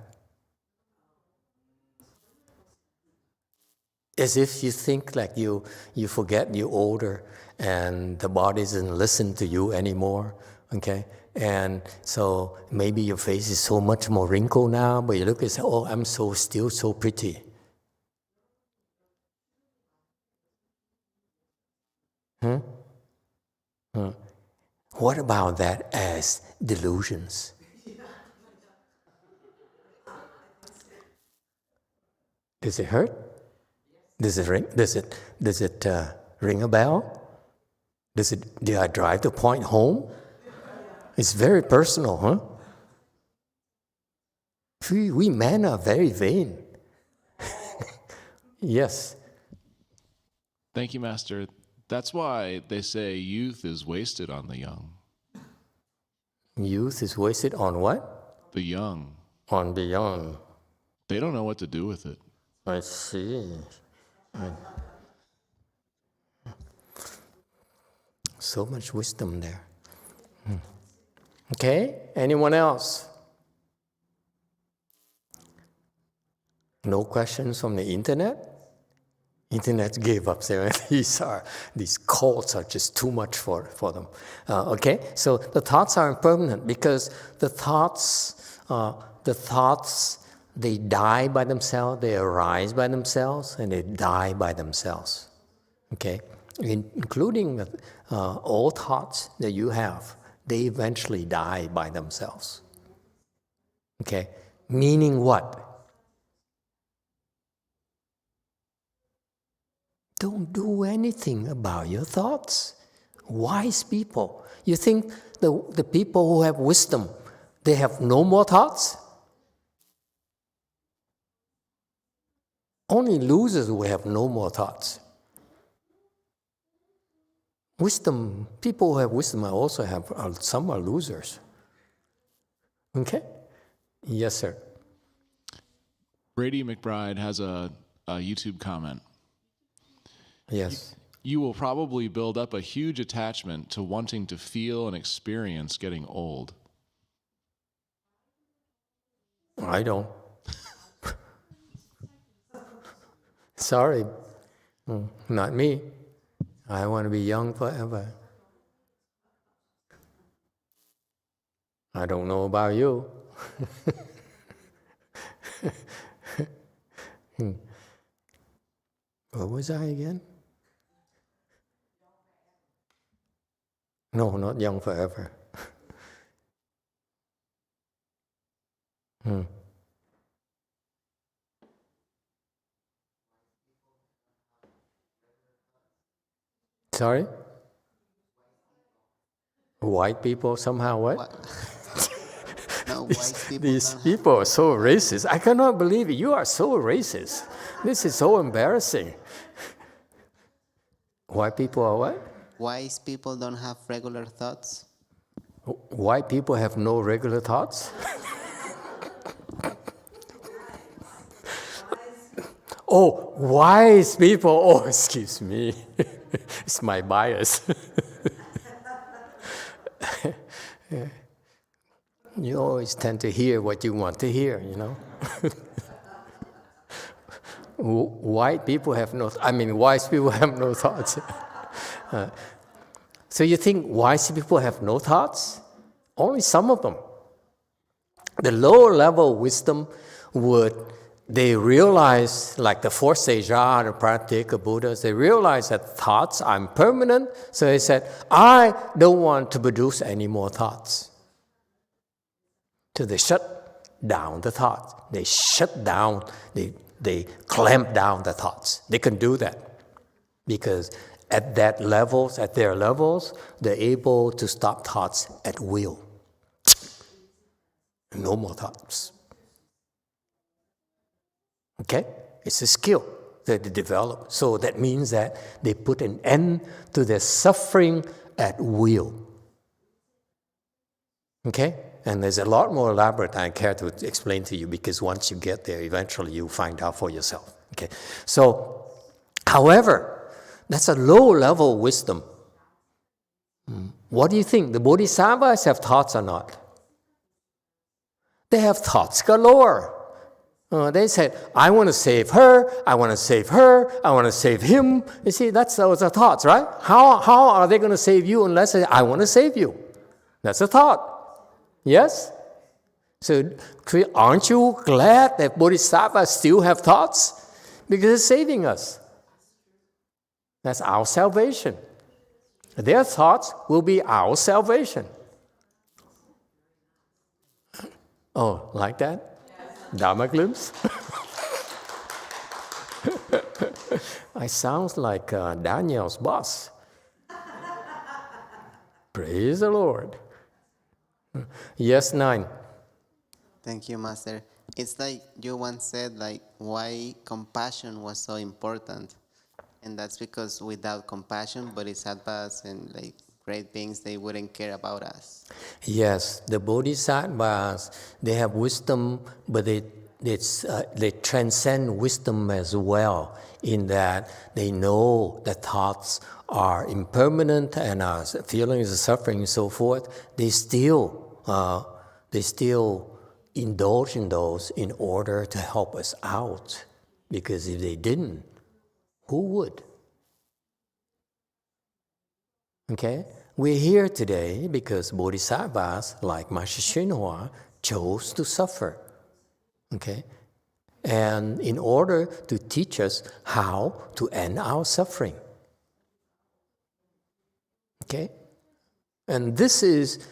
As if you think like you forget you're older and the body doesn't listen to you anymore, okay? And so maybe your face is so much more wrinkled now, but you look and say, oh, I'm still so pretty. What about that as delusions? Does it hurt? Does it ring? Does it ring a bell? Did I drive the point home? It's very personal, huh? We men are very vain. Yes. Thank you, Master. That's why they say youth is wasted on the young. Youth is wasted on what? The young. On the young. They don't know what to do with it. I see. So much wisdom there. Okay, anyone else? No questions from the internet? Internet gave up saying these cults are just too much for them. Okay, so the thoughts are impermanent because the thoughts they die by themselves, they arise by themselves, and they die by themselves. Okay, including all thoughts that you have, they eventually die by themselves. Okay, meaning what? Don't do anything about your thoughts. Wise people. You think the people who have wisdom, they have no more thoughts? Only losers will have no more thoughts. Wisdom, people who have wisdom also have, some are losers. Okay? Yes, sir. Brady McBride has a YouTube comment. Yes. You will probably build up a huge attachment to wanting to feel and experience getting old. I don't. Sorry, not me. I want to be young forever. I don't know about you. What was I again? No, not young forever. Sorry? White people somehow what? No, white people. These people are so racist. I cannot believe it. You are so racist. This is so embarrassing. White people are what? Wise people don't have regular thoughts. White people have no regular thoughts? Oh, wise people. Oh, excuse me. It's my bias. You always tend to hear what you want to hear, you know. White people have wise people have no thoughts. So you think wise people have no thoughts? Only some of them. The lower level wisdom they realize, like the fourth sage, the patriarchs, Buddhas, they realize that thoughts are impermanent. So they said, I don't want to produce any more thoughts. So they shut down the thoughts. They shut down, they clamp down the thoughts. They can do that. Because at that levels, at their levels, they're able to stop thoughts at will. No more thoughts. Okay? It's a skill that they develop. So that means that they put an end to their suffering at will. Okay? And there's a lot more elaborate I care to explain to you, because once you get there, eventually you'll find out for yourself. Okay? So, however, that's a low-level wisdom. What do you think? The Bodhisattvas have thoughts or not? They have thoughts galore. They said, I want to save her, I want to save her, I want to save him. You see, those are thoughts, right? How are they going to save you unless they say, I want to save you? That's a thought. Yes? So aren't you glad that Bodhisattvas still have thoughts? Because it's saving us. That's our salvation. Their thoughts will be our salvation. Oh, like that? Yes. Dharma glimpse? I sound like Daniel's boss. Praise the Lord. Yes, 9. Thank you, Master. It's like you once said, like, why compassion was so important. And that's because without compassion, bodhisattvas and like great beings, they wouldn't care about us. Yes, the bodhisattvas, they have wisdom, but they transcend wisdom as well, in that they know that thoughts are impermanent and our feelings of suffering and so forth. They still indulge in those in order to help us out. Because if they didn't, who would? Okay? We're here today because bodhisattvas, like Master YongHua, chose to suffer. Okay? And in order to teach us how to end our suffering. Okay? And this is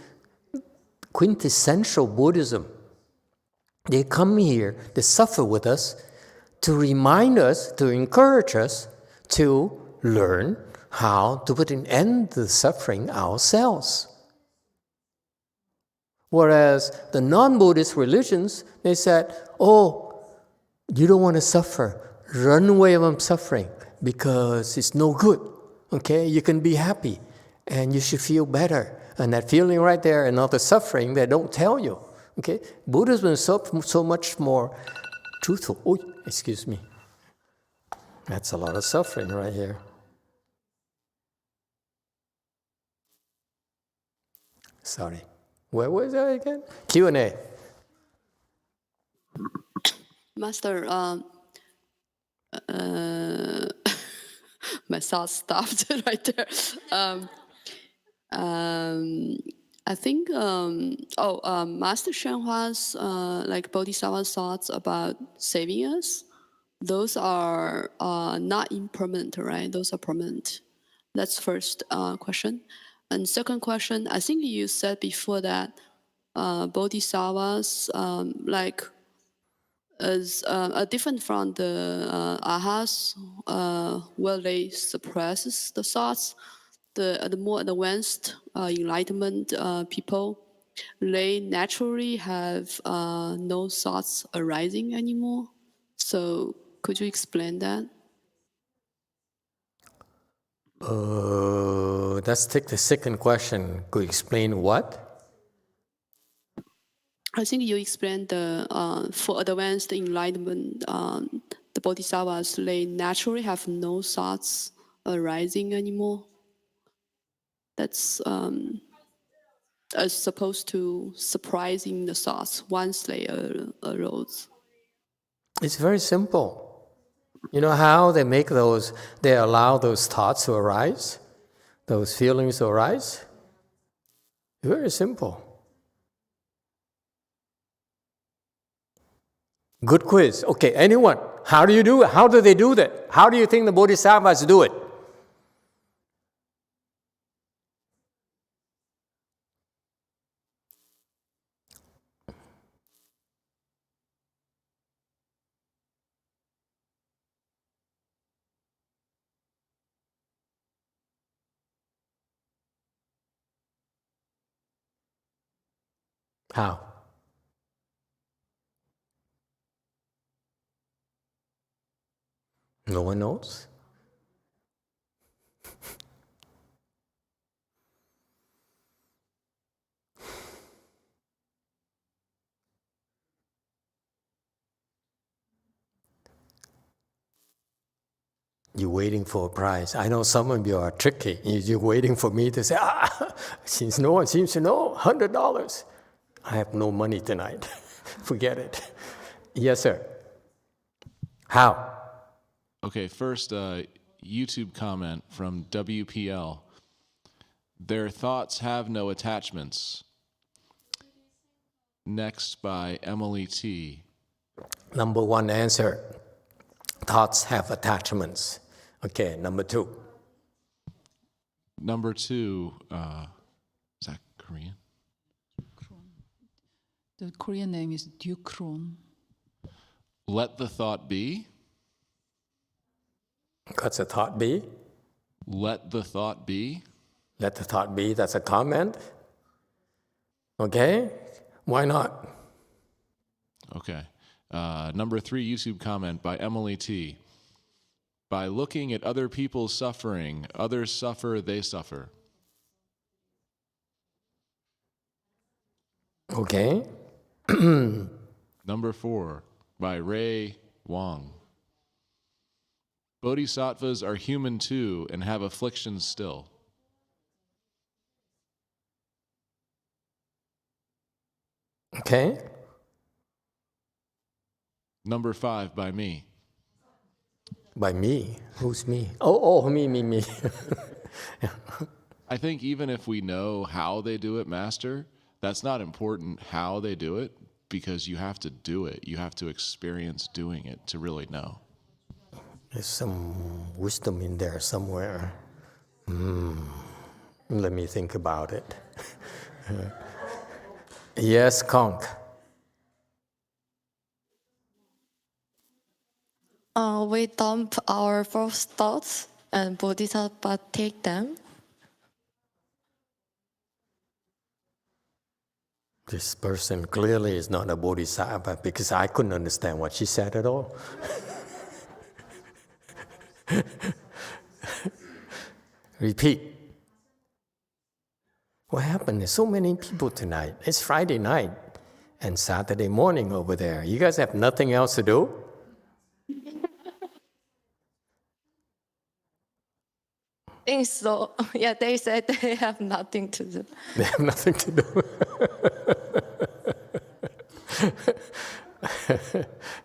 quintessential Buddhism. They come here, they suffer with us, to remind us, to encourage us to learn how to put an end to the suffering ourselves. Whereas the non-Buddhist religions, they said, oh, you don't want to suffer. Run away from suffering because it's no good. Okay, you can be happy and you should feel better. And that feeling right there and not the suffering, they don't tell you. Okay, Buddhism is so much more truthful. Oh, excuse me. That's a lot of suffering right here. Sorry. Where was I again? Q&A. Master, my thoughts stopped right there. I think, Master YongHua's like Bodhisattva's thoughts about saving us, those are not impermanent, right? Those are permanent. That's first question. And second question, I think you said before that Bodhisattvas is different from the ahas, where they suppresses the thoughts. The more advanced enlightenment people, they naturally have no thoughts arising anymore. So could you explain that? Let's take the second question. Could you explain what? I think you explained for advanced enlightenment, the bodhisattvas, they naturally have no thoughts arising anymore. That's as opposed to surprising the thoughts once they arose. It's very simple. You know how they allow those thoughts to arise? Those feelings to arise? Very simple. Good quiz. Okay, anyone? How do you do it? How do they do that? How do you think the bodhisattvas do it? How? No one knows? You're waiting for a prize. I know some of you are tricky. You're waiting for me to say, since no one seems to know, $100. I have no money tonight. Forget it. Yes, sir. How? Okay, first, YouTube comment from WPL. Their thoughts have no attachments. Next by Emily T. Number one answer, thoughts have attachments. Okay, number two. Number two, is that Korean? The Korean name is Dukron. Let the thought be. What's a thought be? Let the thought be. Let the thought be, that's a comment. Okay, why not? Okay. Number three, YouTube comment by Emily T. By looking at other people's suffering, others suffer, they suffer. Okay. Number four, by Ray Wong. Bodhisattvas are human too and have afflictions still. Okay. Number five, by me. By me? Who's me? Oh, me. I think even if we know how they do it, Master, that's not important how they do it, because you have to do it. You have to experience doing it to really know. There's some wisdom in there somewhere. Let me think about it. Yes, Conk. We dump our false thoughts and Bodhisattva take them. This person clearly is not a Bodhisattva because I couldn't understand what she said at all. Repeat. What happened? There's so many people tonight. It's Friday night and Saturday morning over there. You guys have nothing else to do? I think so. Yeah, they said they have nothing to do. They have nothing to do.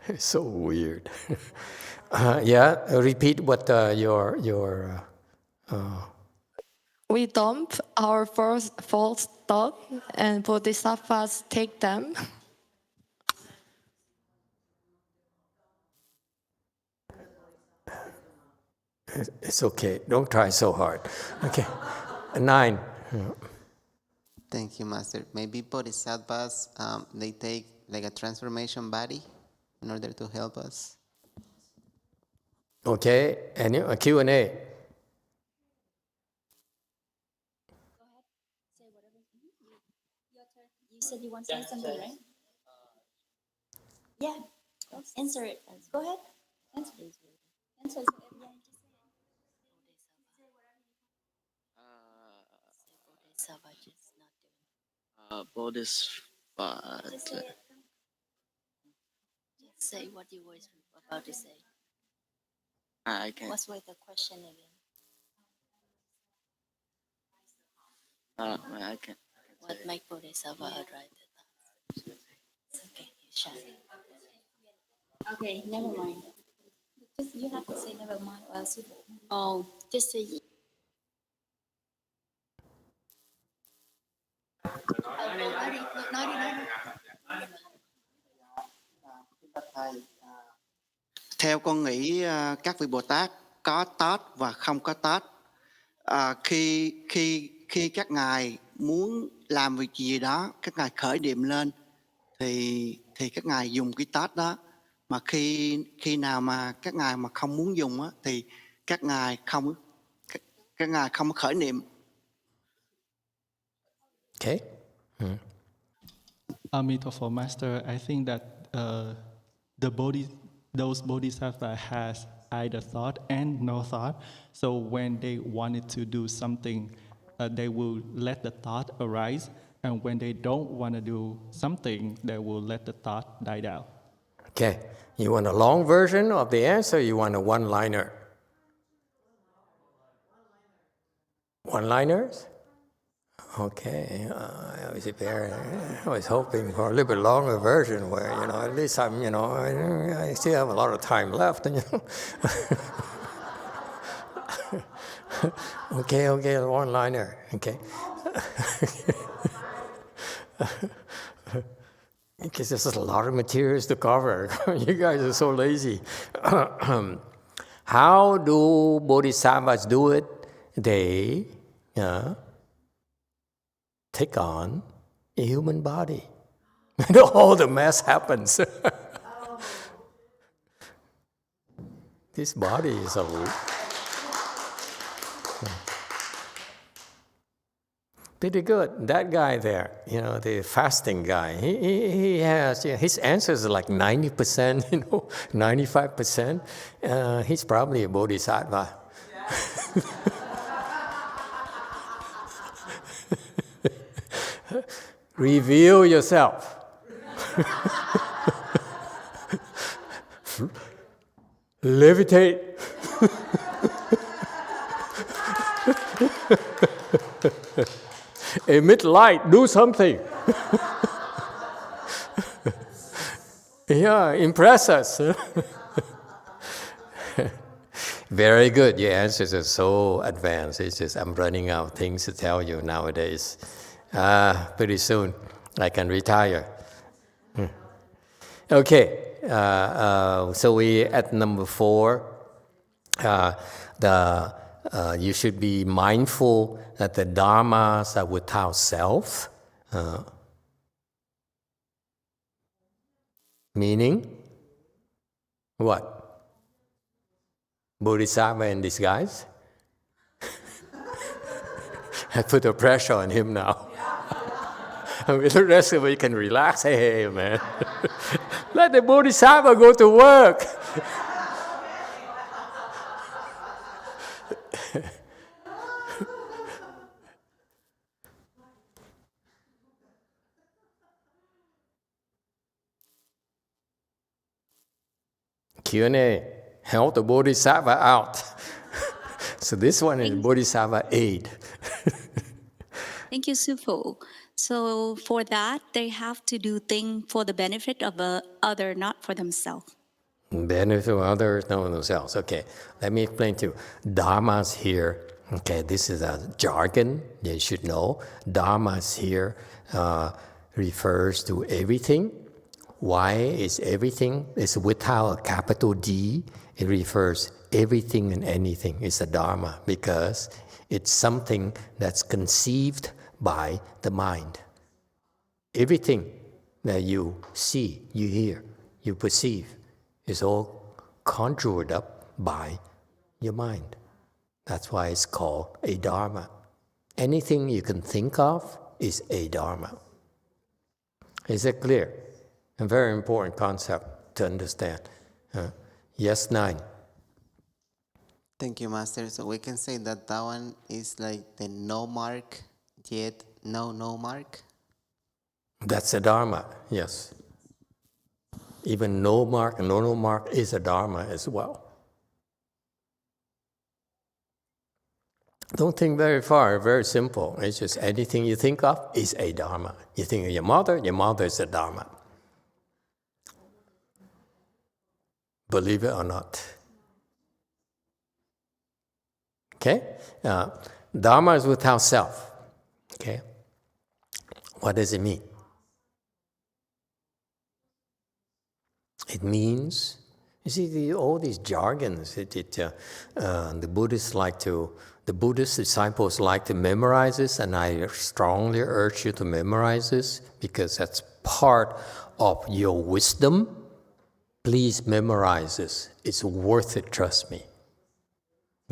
It's so weird. Repeat what your. We dump our false thoughts and Bodhisattvas take them. It's okay. Don't try so hard. Okay. 9. Thank you, Master. Maybe Bodhisattvas, they take like a transformation body in order to help us. Okay. And a Q&A. Go ahead. Say whatever. Your turn. You said you want to say something, right? Yeah. Answer it. Go ahead. Answer it. Answer it. Bodhisattva. Just say what you were about to say. I can. What's with the question again? I can. What make Bodhisattva right? It's okay. Shy. Okay, never mind. Just you have to say never mind. Oh, just say. Theo con nghĩ các vị Bồ Tát có tát và không có tát. Khi các ngài muốn làm việc gì đó, các ngài khởi niệm lên thì các ngài dùng cái tát đó. Mà khi nào mà các ngài mà không muốn dùng á, thì các ngài không khởi niệm. Okay. Emitofuo Master, I think that those bodhisattvas has either thought and no thought. So when they wanted to do something, they will let the thought arise. And when they don't want to do something, they will let the thought die down. Okay. You want a long version of the answer, or you want a one-liner? One-liners? Okay. I was hoping for a little bit longer version where, at least I still have a lot of time left. Okay, one-liner. Okay. Because there's a lot of materials to cover. You guys are so lazy. How do bodhisattvas do it? They take on a human body. And all the mess happens. This body is a... Pretty good. That guy there, the fasting guy, he has, his answers are like 90%, 95%. He's probably a bodhisattva. Reveal yourself. Levitate. Emit light, do something. Yeah, impress us. Very good. Your answers are so advanced. It's just I'm running out of things to tell you nowadays. Pretty soon I can retire. Okay, so we at number 4. You should be mindful that the Dharmas are without self. Meaning? What? Bodhisattva in disguise? I put the pressure on him now. The rest of it can relax. Hey, man. Let the Bodhisattva go to work. Q&A, help the Bodhisattva out. So this one is Bodhisattva aid. Thank you, Sifu. So for that, they have to do things for the benefit of the other, not for themselves. Benefit of others, not themselves. Okay, let me explain to you. Dharmas here, okay, this is a jargon you should know. Dharmas here refers to everything. Why is everything? It's without a capital D. It refers everything and anything is a Dharma because it's something that's conceived by the mind. Everything that you see, you hear, you perceive is all conjured up by your mind. That's why it's called a Dharma. Anything you can think of is a Dharma. Is it clear? A very important concept to understand. Yes, 9. Thank you, Master. So we can say that that one is like the no mark, yet no mark? That's a Dharma, yes. Even no mark and no mark is a Dharma as well. Don't think very far, very simple. It's just anything you think of is a Dharma. You think of your mother is a Dharma. Believe it or not. Okay? Dharma is without self. Okay? What does it mean? It means, you see, all these jargons, the Buddhist disciples like to memorize this, and I strongly urge you to memorize this because that's part of your wisdom. Please memorize this. It's worth it, trust me.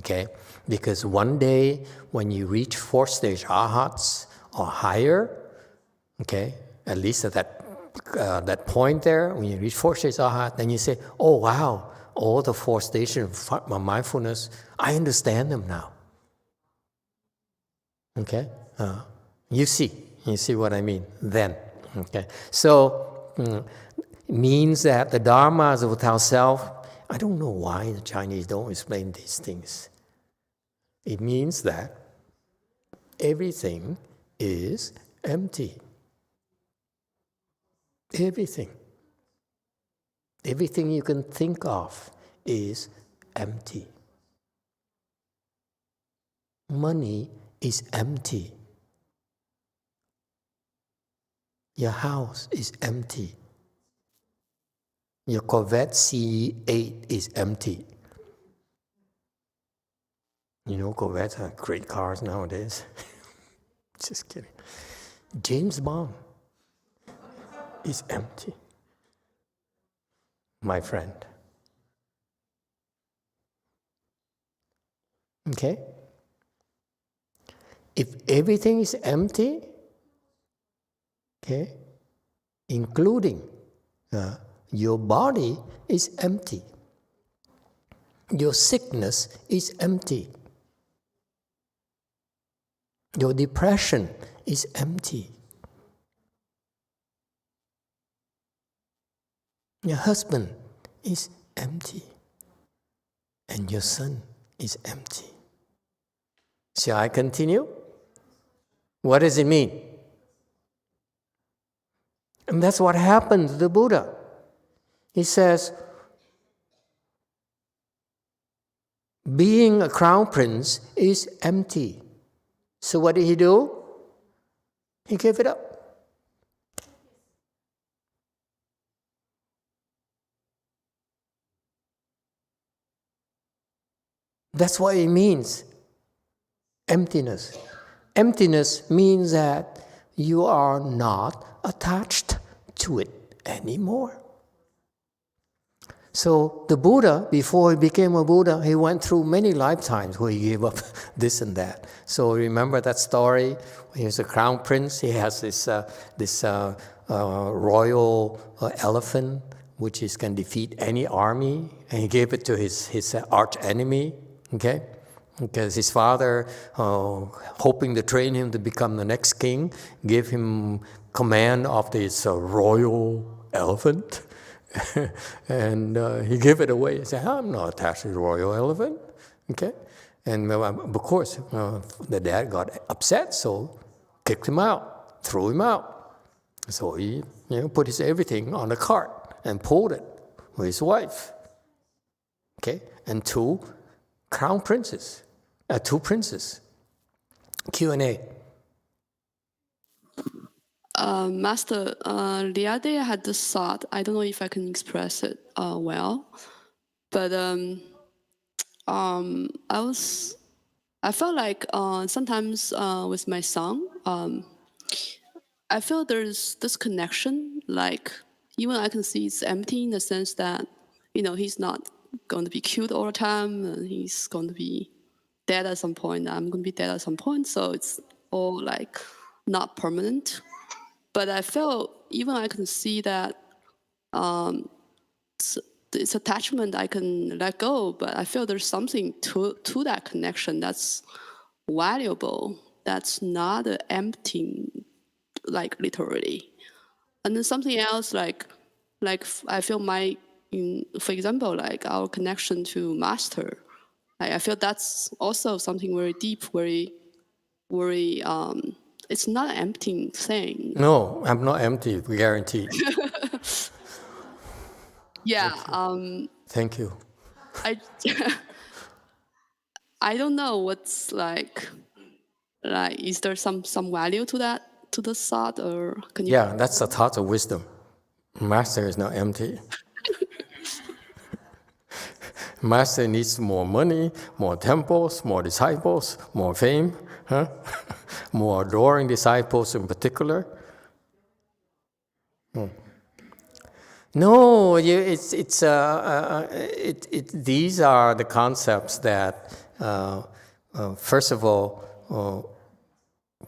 Okay? Because one day, when you reach 4th stage arhats or higher, okay, at least at that that point there, when you reach 4 stages of Arhat, then you say, oh wow, all the 4 stations of mindfulness, I understand them now. Okay? You see what I mean then. Okay? So, means that the Dharmas without self, I don't know why the Chinese don't explain these things. It means that everything is empty. Everything. Everything you can think of is empty. Money is empty. Your house is empty. Your Corvette C8 is empty. You know, Corvettes are great cars nowadays. Just kidding. James Bond is empty, my friend. Okay? If everything is empty, okay, including your body is empty. Your sickness is empty. Your depression is empty. Your husband is empty. And your son is empty. Shall I continue? What does it mean? And that's what happened to the Buddha. He says, being a crown prince is empty. So what did he do? He gave it up. That's what it means, emptiness. Emptiness means that you are not attached to it anymore. So the Buddha, before he became a Buddha, he went through many lifetimes where he gave up this and that. So remember that story? When he was a crown prince, he has this royal elephant, which can defeat any army, and he gave it to his arch enemy. Okay? Because his father, hoping to train him to become the next king, gave him command of this royal elephant. And he gave it away. He said, I'm not attached to the royal elephant. Okay? And of course, the dad got upset, so kicked him out, threw him out. So he put his everything on a cart and pulled it with his wife. Okay? And two princes. Q&A. Master, the other day I had this thought. I don't know if I can express it well, but I felt like sometimes with my son, I feel there's this connection. Like even I can see it's empty in the sense that he's not going to be cute all the time. And he's going to be dead at some point. I'm going to be dead at some point. So it's all like not permanent. But I felt even I can see that it's attachment I can let go, but I feel there's something to that connection that's valuable, that's not empty, like literally. And then something else like I feel for example, like our connection to Master, I feel that's also something very deep, very it's not an empty thing. No, I'm not empty, guaranteed. Yeah. Thank you. I don't know what's like is there some value to that, to the thought, or can you? Yeah, that's the thought of wisdom. Master is not empty. Master needs more money, more temples, more disciples, more fame, more adoring disciples in particular. No, these are the concepts that, first of all,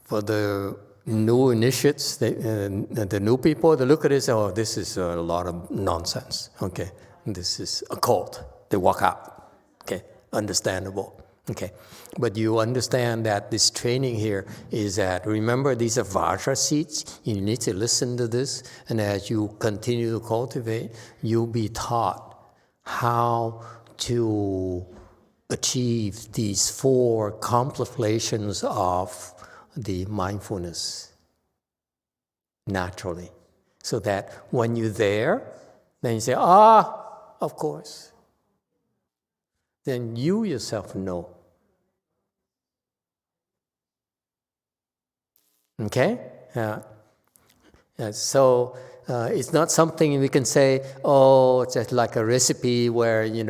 for the new initiates, the new people, they look at this, oh, this is a lot of nonsense, okay? This is a cult. They walk out, okay? Understandable, okay? But you understand that this training here is that, remember, these are Vajra seeds. You need to listen to this, and as you continue to cultivate, you'll be taught how to achieve these 4 contemplations of the mindfulness naturally. So that when you're there, then you say, of course. Then you yourself know. Okay? So it's not something we can say, oh, it's just like a recipe where, you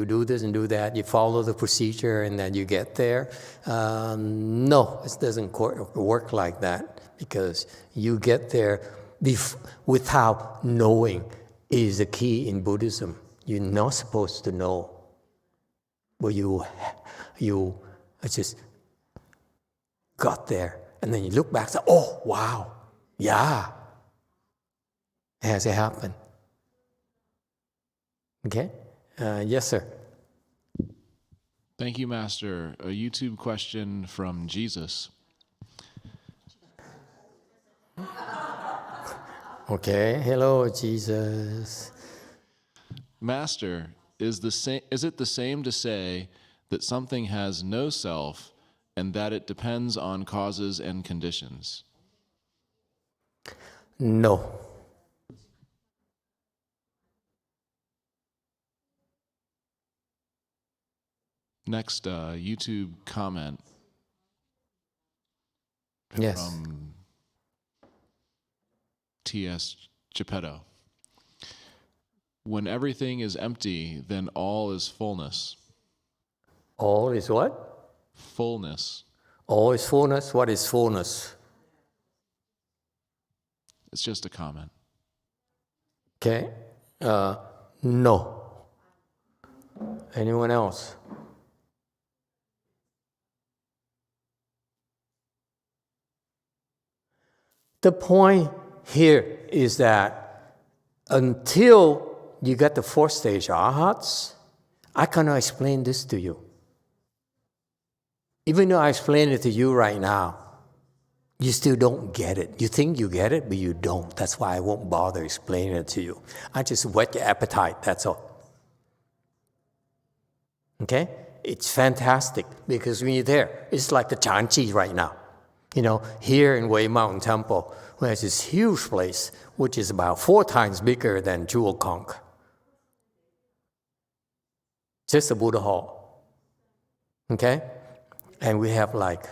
do this and do that, you follow the procedure and then you get there. No, it doesn't work like that, because you get there without knowing is the key in Buddhism. You're not supposed to know. But you just got there. And then you look back and say, oh, wow, yeah. Has it happened? Okay? Yes, sir. Thank you, Master. A YouTube question from Jesus. Okay. Hello, Jesus. Master, is it the same to say that something has no self and that it depends on causes and conditions? No. Next, YouTube comment. Yes. From T.S. Geppetto. When everything is empty, then all is fullness. All is what? Fullness. All is fullness? What is fullness? It's just a comment. Okay. No. Anyone else? The point here is that until you get the 4th stage arhats, I cannot explain this to you. Even though I explain it to you right now, you still don't get it. You think you get it, but you don't. That's why I won't bother explaining it to you. I just whet your appetite, that's all. Okay? It's fantastic, because when you're there, it's like the Chanchi right now. Here in Wei Mountain Temple, there's this huge place, which is about 4 times bigger than Jewel Conch. Just a Buddha Hall. Okay? And we have like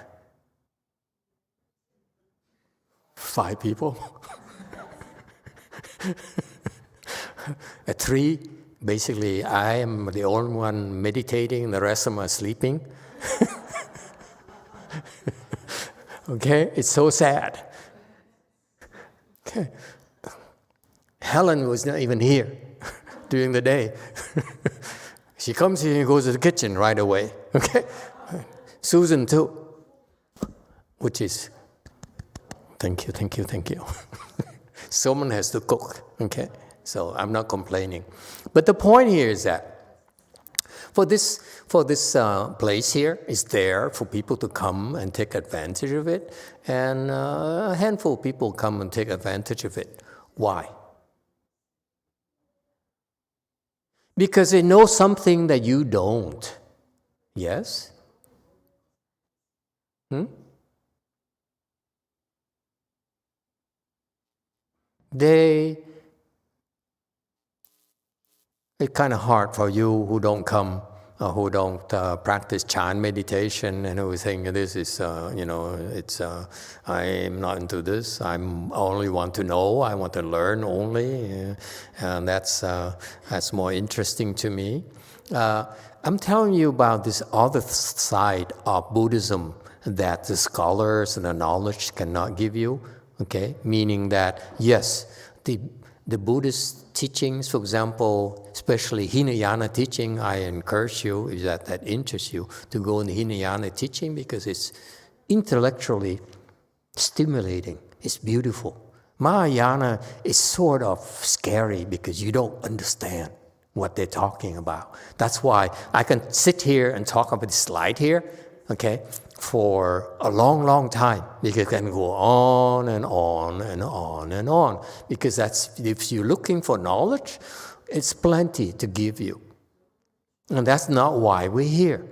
5 people. At 3, basically, I am the only one meditating, the rest of them are sleeping. Okay? It's so sad. Okay. Helen was not even here during the day. She comes here and goes to the kitchen right away. Okay? Susan too. Which is, thank you. Someone has to cook. Okay? So I'm not complaining. But the point here is that for this place here is there for people to come and take advantage of it, and a handful of people come and take advantage of it. Why? Because they know something that you don't. Yes? It's kind of hard for you who don't come, who don't practice Chan meditation, and who think this is, I am not into this. I only want to know. I want to learn only, and that's more interesting to me. I'm telling you about this other side of Buddhism that the scholars and the knowledge cannot give you. Okay, meaning that yes, the Buddhist teachings, for example, especially Hinayana teaching, I encourage you, if that interests you, to go in the Hinayana teaching, because it's intellectually stimulating, it's beautiful. Mahayana is sort of scary because you don't understand what they're talking about. That's why I can sit here and talk about this slide here, okay, for a long, long time, because it can go on and on and on and on. Because that's, if you're looking for knowledge, it's plenty to give you. And that's not why we're here.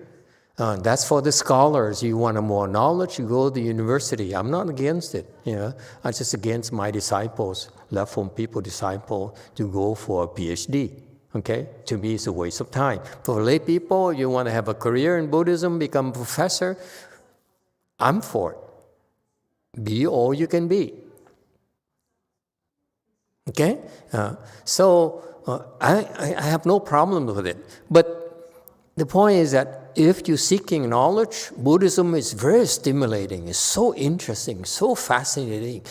That's for the scholars. You want more knowledge, you go to the university. I'm not against it. I'm just against my disciples, left from people disciple to go for a PhD. Okay? To me, it's a waste of time. For lay people, you want to have a career in Buddhism, become a professor, I'm for it. Be all you can be. Okay? I have no problem with it. But the point is that if you're seeking knowledge, Buddhism is very stimulating. It's so interesting, so fascinating.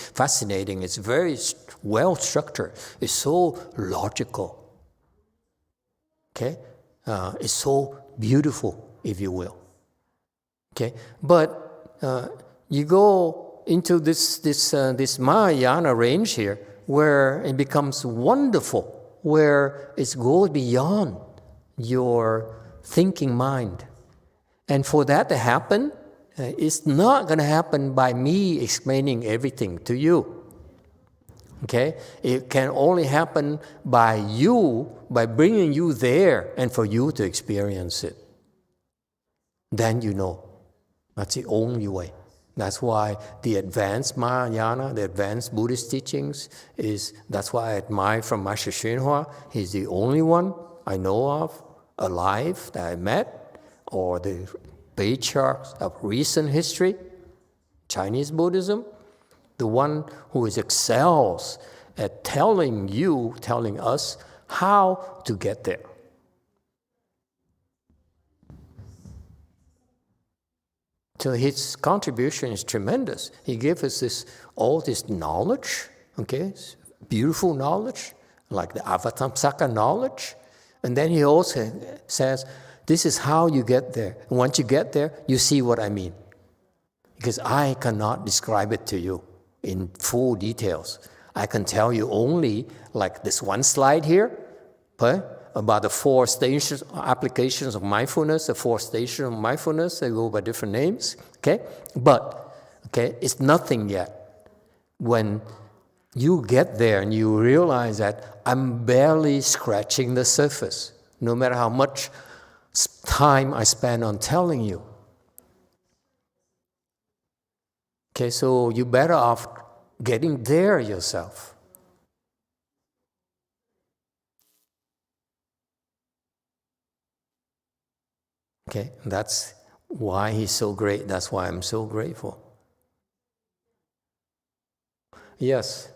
It's very well structured. It's so logical. Okay? It's so beautiful, if you will. Okay? But you go into this Mahayana range here, where it becomes wonderful, where it goes beyond your thinking mind. And for that to happen, it's not going to happen by me explaining everything to you. Okay? It can only happen by you, by bringing you there and for you to experience it. Then you know. That's the only way. That's why the advanced Mahayana, the advanced Buddhist teachings, that's why I admire from Master YongHua. He's the only one I know of alive that I met, or the patriarchs of recent history, Chinese Buddhism, the one who excels at telling us how to get there. So his contribution is tremendous. He gave us all this knowledge, okay, beautiful knowledge, like the Avatamsaka knowledge. And then he also says, this is how you get there. And once you get there, you see what I mean. Because I cannot describe it to you in full details. I can tell you only, like this one slide here, about the 4 stations, applications of mindfulness, the 4 stations of mindfulness. They go by different names, okay? But, okay, it's nothing yet. When you get there and you realize that I'm barely scratching the surface, no matter how much time I spend on telling you. Okay, so you're better off getting there yourself. Okay, that's why he's so great. That's why I'm so grateful. Yes.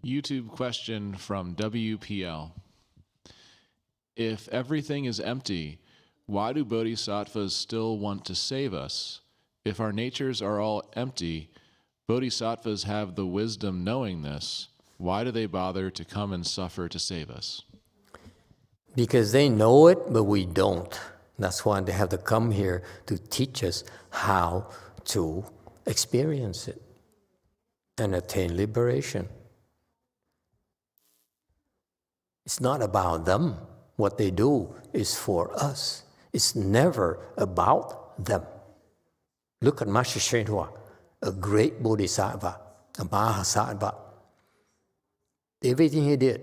YouTube question from WPL. If everything is empty, why do bodhisattvas still want to save us? If our natures are all empty, bodhisattvas have the wisdom knowing this. Why do they bother to come and suffer to save us? Because they know it, but we don't. That's why they have to come here to teach us how to experience it and attain liberation. It's not about them. What they do is for us. It's never about them. Look at Master YongHua, a great Bodhisattva, a Mahasatva. Everything he did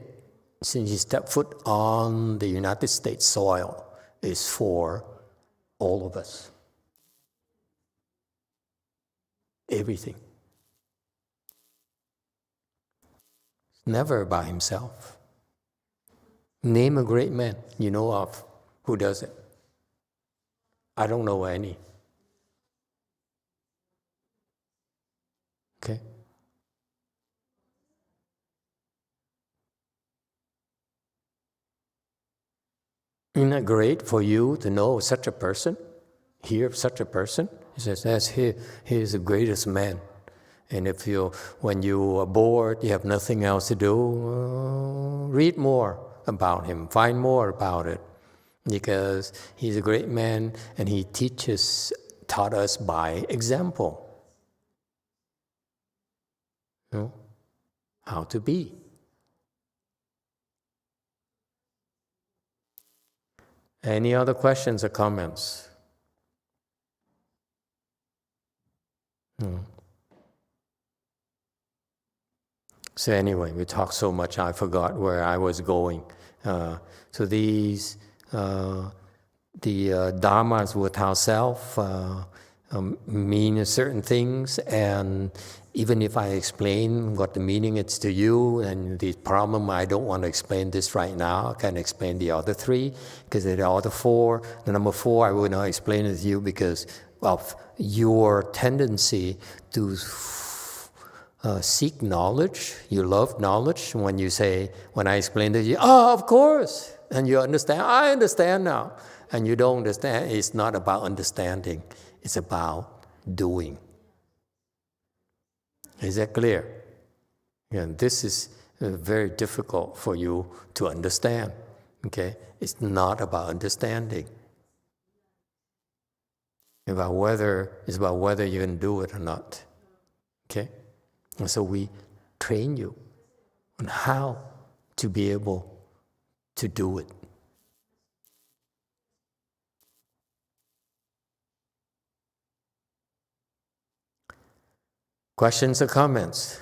since he stepped foot on the United States soil is for all of us. Everything. Never by himself. Name a great man you know of who does it. I don't know any. Okay? Isn't it great for you to know such a person, hear of such a person? He says, he is the greatest man. And when you are bored, you have nothing else to do, read more about him, find more about it. Because he's a great man and he taught us by example. know, how to be. Any other questions or comments? So anyway, we talked so much, I forgot where I was going. So these, the Dharmas without self mean certain things, and even if I explain what the meaning is to you, and the problem, I don't want to explain this right now. I can explain the other three, because the other four, the number four, I will not explain it to you because of your tendency to seek knowledge. You love knowledge. When you say, when I explain to you, oh, of course, and you understand, I understand now. And you don't understand, it's not about understanding, it's about doing. Is that clear? And this is very difficult for you to understand. Okay? It's not about understanding. It's about whether you can do it or not. Okay? And so we train you on how to be able to do it. Questions or comments?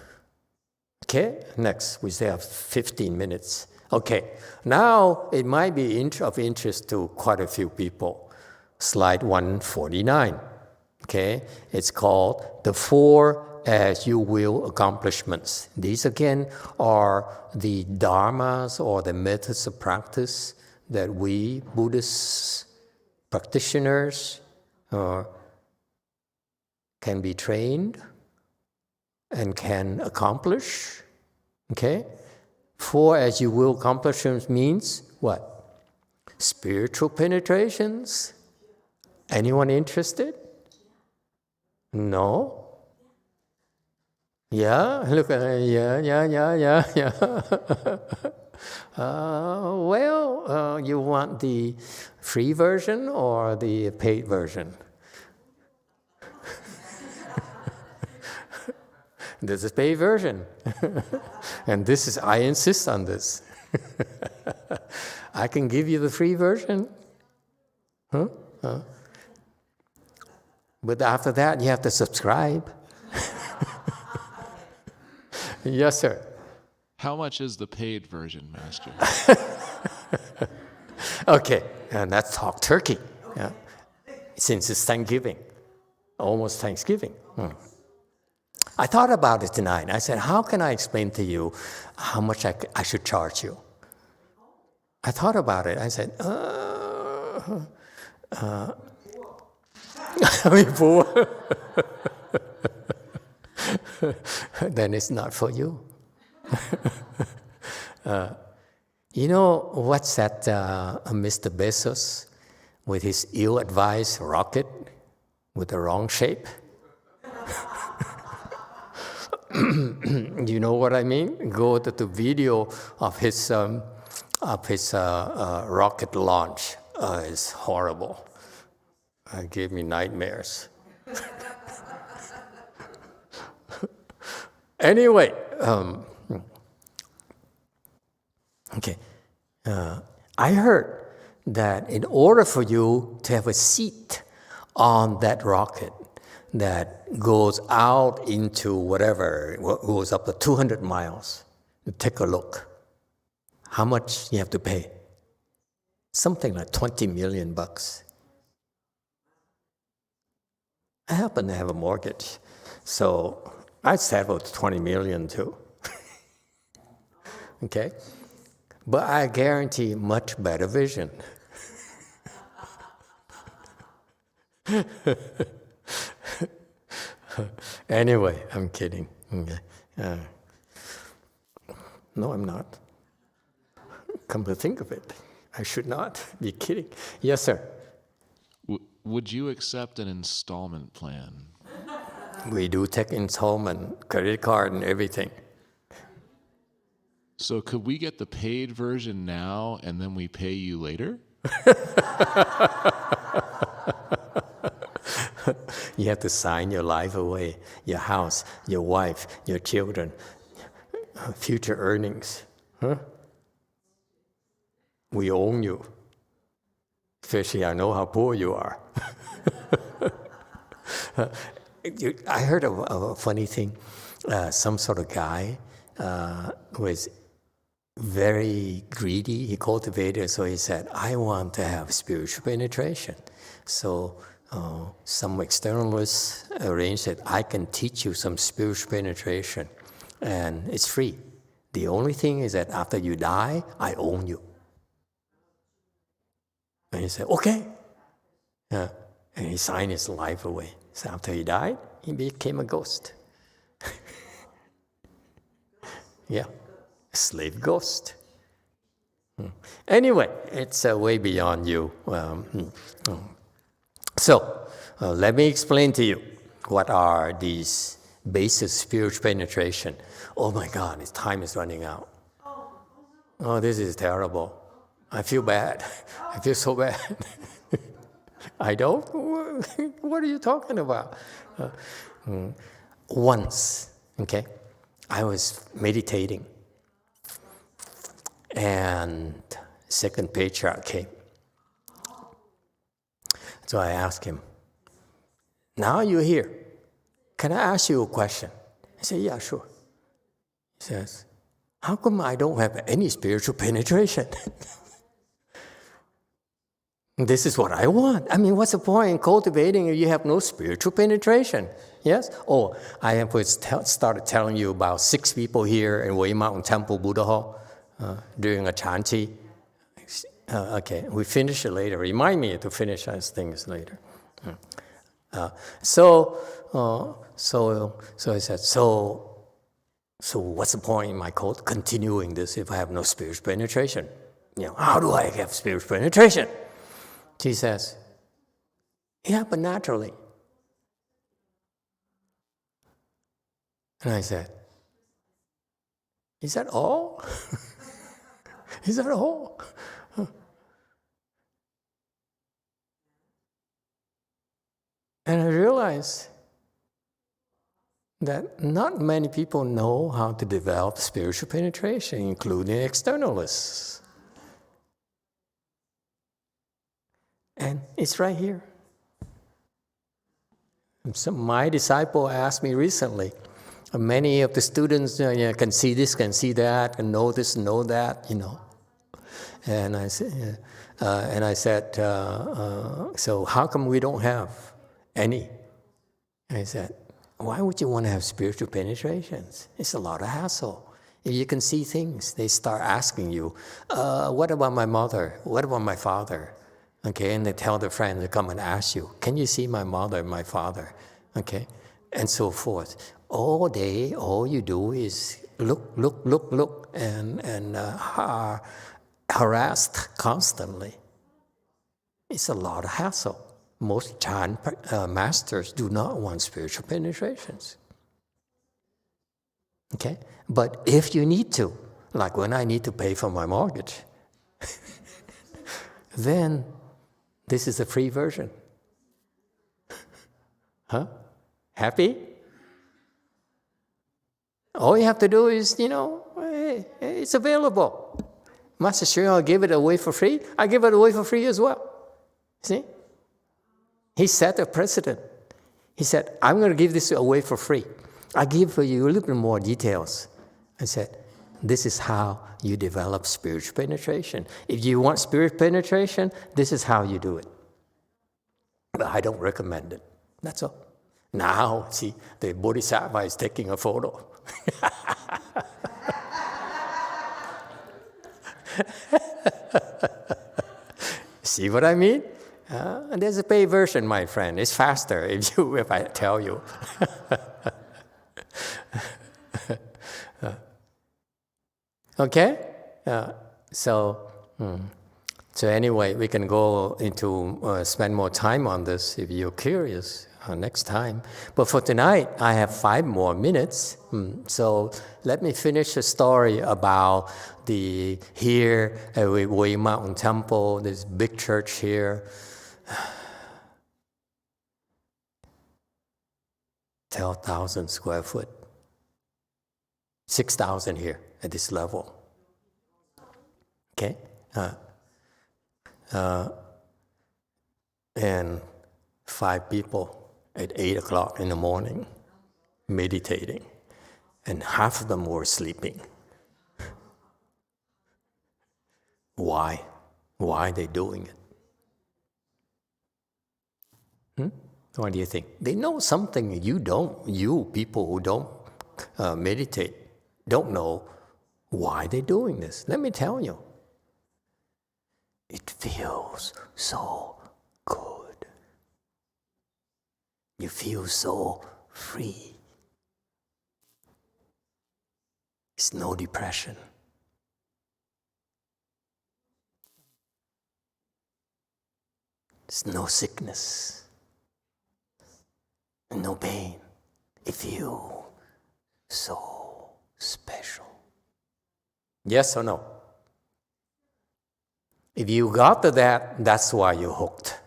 Okay, next, we still have 15 minutes. Okay, now it might be of interest to quite a few people. Slide 149. Okay, it's called the 4 as you will accomplishments. These again are the dharmas or the methods of practice that we Buddhist practitioners can be trained and can accomplish. Okay? 4 as you will accomplishments means what? Spiritual penetrations. Anyone interested? No? Yeah? Look at yeah. Well, you want the free version or the paid version? This is paid version. And this is, I insist on this. I can give you the free version. But after that, you have to subscribe. Yes, sir. How much is the paid version, Master? Okay, and let's talk turkey. Yeah. Since it's Thanksgiving, almost Thanksgiving. I thought about it tonight. I said, how can I explain to you how much I should charge you? I thought about it. I said, then it's not for you. You know, what's that Mr. Bezos with his ill-advised rocket with the wrong shape? You know what I mean? Go to the video of his rocket launch. It's horrible. It gave me nightmares. Anyway, okay. I heard that in order for you to have a seat on that rocket that goes out into whatever, goes up to 200 miles, take a look. How much you have to pay? Something like $20 million. I happen to have a mortgage, so I'd settle with $20 million too. Okay? But I guarantee much better vision. Anyway, I'm kidding. Okay. No, I'm not. Come to think of it, I should not be kidding. Yes, sir. Would you accept an installment plan? We do take installment, credit card and everything. So could we get the paid version now and then we pay you later? You have to sign your life away, your house, your wife, your children, future earnings. Huh? We own you. Especially I know how poor you are. I heard of a funny thing. Some sort of guy was very greedy. He cultivated, so he said, I want to have spiritual penetration. So some externalists arranged that I can teach you some spiritual penetration, and it's free. The only thing is that after you die, I own you. And he said, okay. And he signed his life away. So after he died, he became a ghost. Yeah, a slave ghost. Anyway, it's way beyond you. So, let me explain to you what are these basic spiritual penetration. Oh my God, his time is running out. Oh, this is terrible. I feel bad. I feel so bad. I don't? What are you talking about? Once, okay, I was meditating, and second patriarch came. So I asked him, now you're here, can I ask you a question? I said, yeah, sure. He says, how come I don't have any spiritual penetration? This is what I want. I mean, what's the point in cultivating if you have no spiritual penetration? Yes? Oh, I have started telling you about 6 people here in Way Mountain Temple Buddha Hall during a chanti. Okay, we finish it later. Remind me to finish those things later. So I said, so what's the point in my cult continuing this if I have no spiritual penetration? You know, how do I have spiritual penetration? She says, it happened naturally. And I said, is that all? Is that all? And I realized that not many people know how to develop spiritual penetration, including externalists. And it's right here. My disciple asked me recently, many of the students can see this, can see that, can know this, know that, you know. And I said, so how come we don't have any? And I said, why would you want to have spiritual penetrations? It's a lot of hassle. If you can see things, they start asking you, what about my mother? What about my father? Okay, and they tell their friends to come and ask you, can you see my mother and my father? Okay, and so forth. All day, all you do is look, and harassed constantly. It's a lot of hassle. Most Chan masters do not want spiritual penetrations. Okay, but if you need to, like when I need to pay for my mortgage, then this is a free version. Huh? Happy? All you have to do is, it's available. Master Sri gave it away for free. I give it away for free as well. See? He set a precedent. He said, I'm going to give this away for free. I give for you a little bit more details. I said, this is how you develop spiritual penetration. If you want spiritual penetration, this is how you do it. But I don't recommend it. That's all. Now, see, the Bodhisattva is taking a photo. See what I mean? And there's a paid version, my friend. It's faster if I tell you. Okay? So anyway, we can go into spend more time on this if you're curious next time. But for tonight, I have 5 more minutes. So let me finish the story about here at Way Mountain Temple, this big church here. 12,000 square foot. 6,000 here at this level. Okay? And 5 people at 8 o'clock in the morning meditating. And half of them were sleeping. Why? Why are they doing it? What do you think? They know something you don't. You people who don't meditate don't know why they're doing this. Let me tell you. It feels so good. You feel so free. It's no depression. It's no sickness. No pain. It feels so special. Yes or no? If you got to that, that's why you're hooked.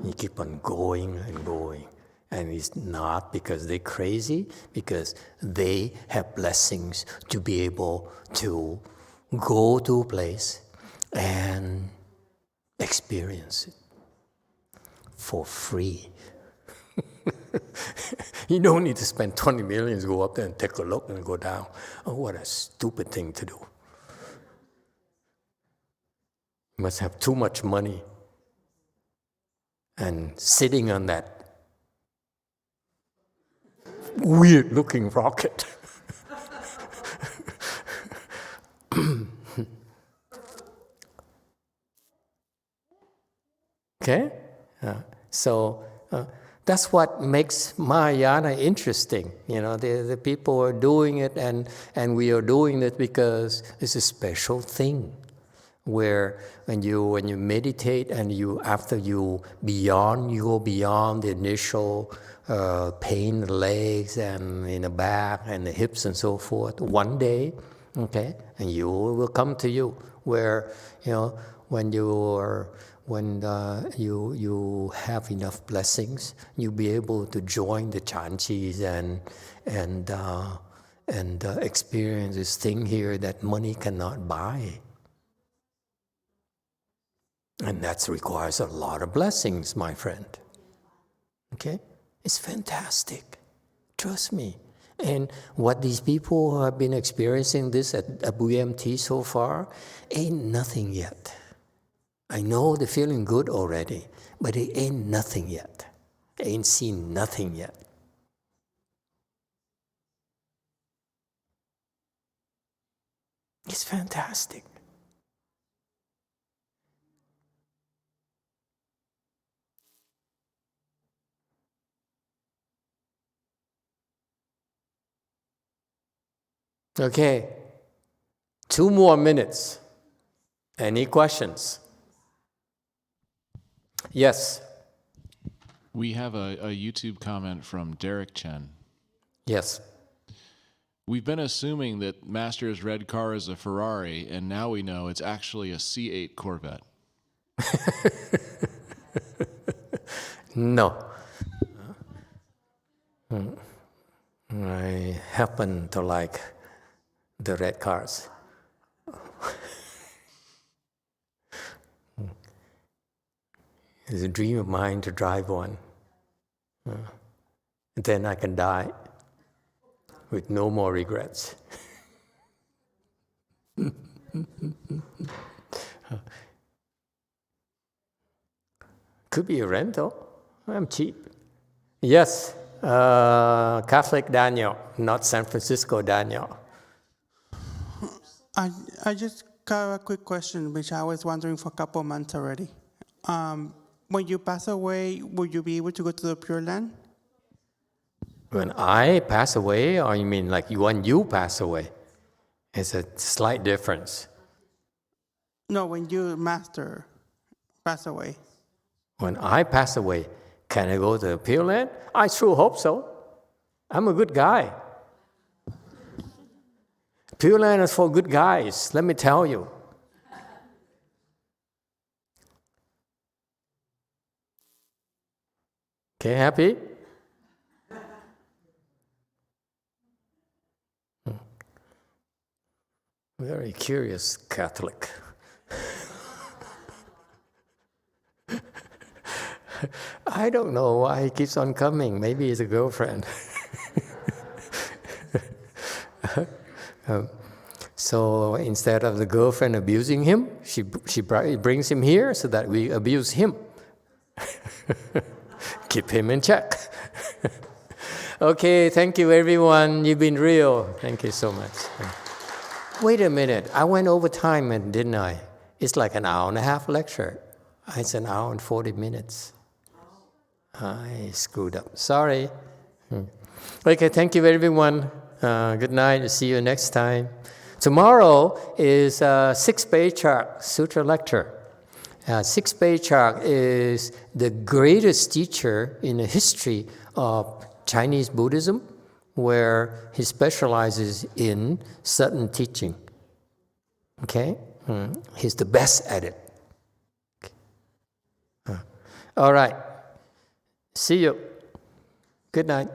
You keep on going and going. And it's not because they're crazy, because they have blessings to be able to go to a place and experience it for free. You don't need to spend 20 million to go up there and take a look and go down. Oh, what a stupid thing to do. You must have too much money. And sitting on that weird-looking rocket. Okay? So that's what makes Mahayana interesting. You know, the people are doing it, and we are doing it because it's a special thing. Where when you meditate and after you go beyond the initial pain in the legs and in the back and the hips and so forth, one day, okay, and you will come to you where, you know, when you have enough blessings, you'll be able to join the chanchis and experience this thing here that money cannot buy. And that requires a lot of blessings, my friend. Okay? It's fantastic. Trust me. And what these people who have been experiencing this at WMT so far ain't nothing yet. I know they're feeling good already, but it ain't nothing yet. They ain't seen nothing yet. It's fantastic. Okay, 2 more minutes. Any questions? Yes. We have a YouTube comment from Derek Chen. Yes. We've been assuming that Master's red car is a Ferrari, and now we know it's actually a C8 Corvette. No. I happen to like the red cars. It's a dream of mine to drive one. Then I can die with no more regrets. Could be a rental. I'm cheap. Yes, Catholic Daniel, not San Francisco Daniel. I just got a quick question, which I was wondering for a couple of months already. When you pass away, will you be able to go to the Pure Land? When I pass away, or you mean like when you pass away? It's a slight difference. No, when you Master pass away. When I pass away, can I go to the Pure Land? I sure hope so. I'm a good guy. Pure Land is for good guys, let me tell you. Okay, happy? Very curious Catholic. I don't know why he keeps on coming. Maybe he's a girlfriend. So instead of the girlfriend abusing him, she brings him here so that we abuse him. Keep him in check. Okay, thank you everyone. You've been real. Thank you so much. Wait a minute. I went over time, didn't I? It's like an hour and a half lecture. It's an hour and 40 minutes. I screwed up. Sorry. Okay, thank you everyone. Good night. See you next time. Tomorrow is Sixth Patriarch Sutra lecture. Sixth Patriarch is the greatest teacher in the history of Chinese Buddhism, where he specializes in certain teaching. Okay? He's the best at it. All right. See you. Good night.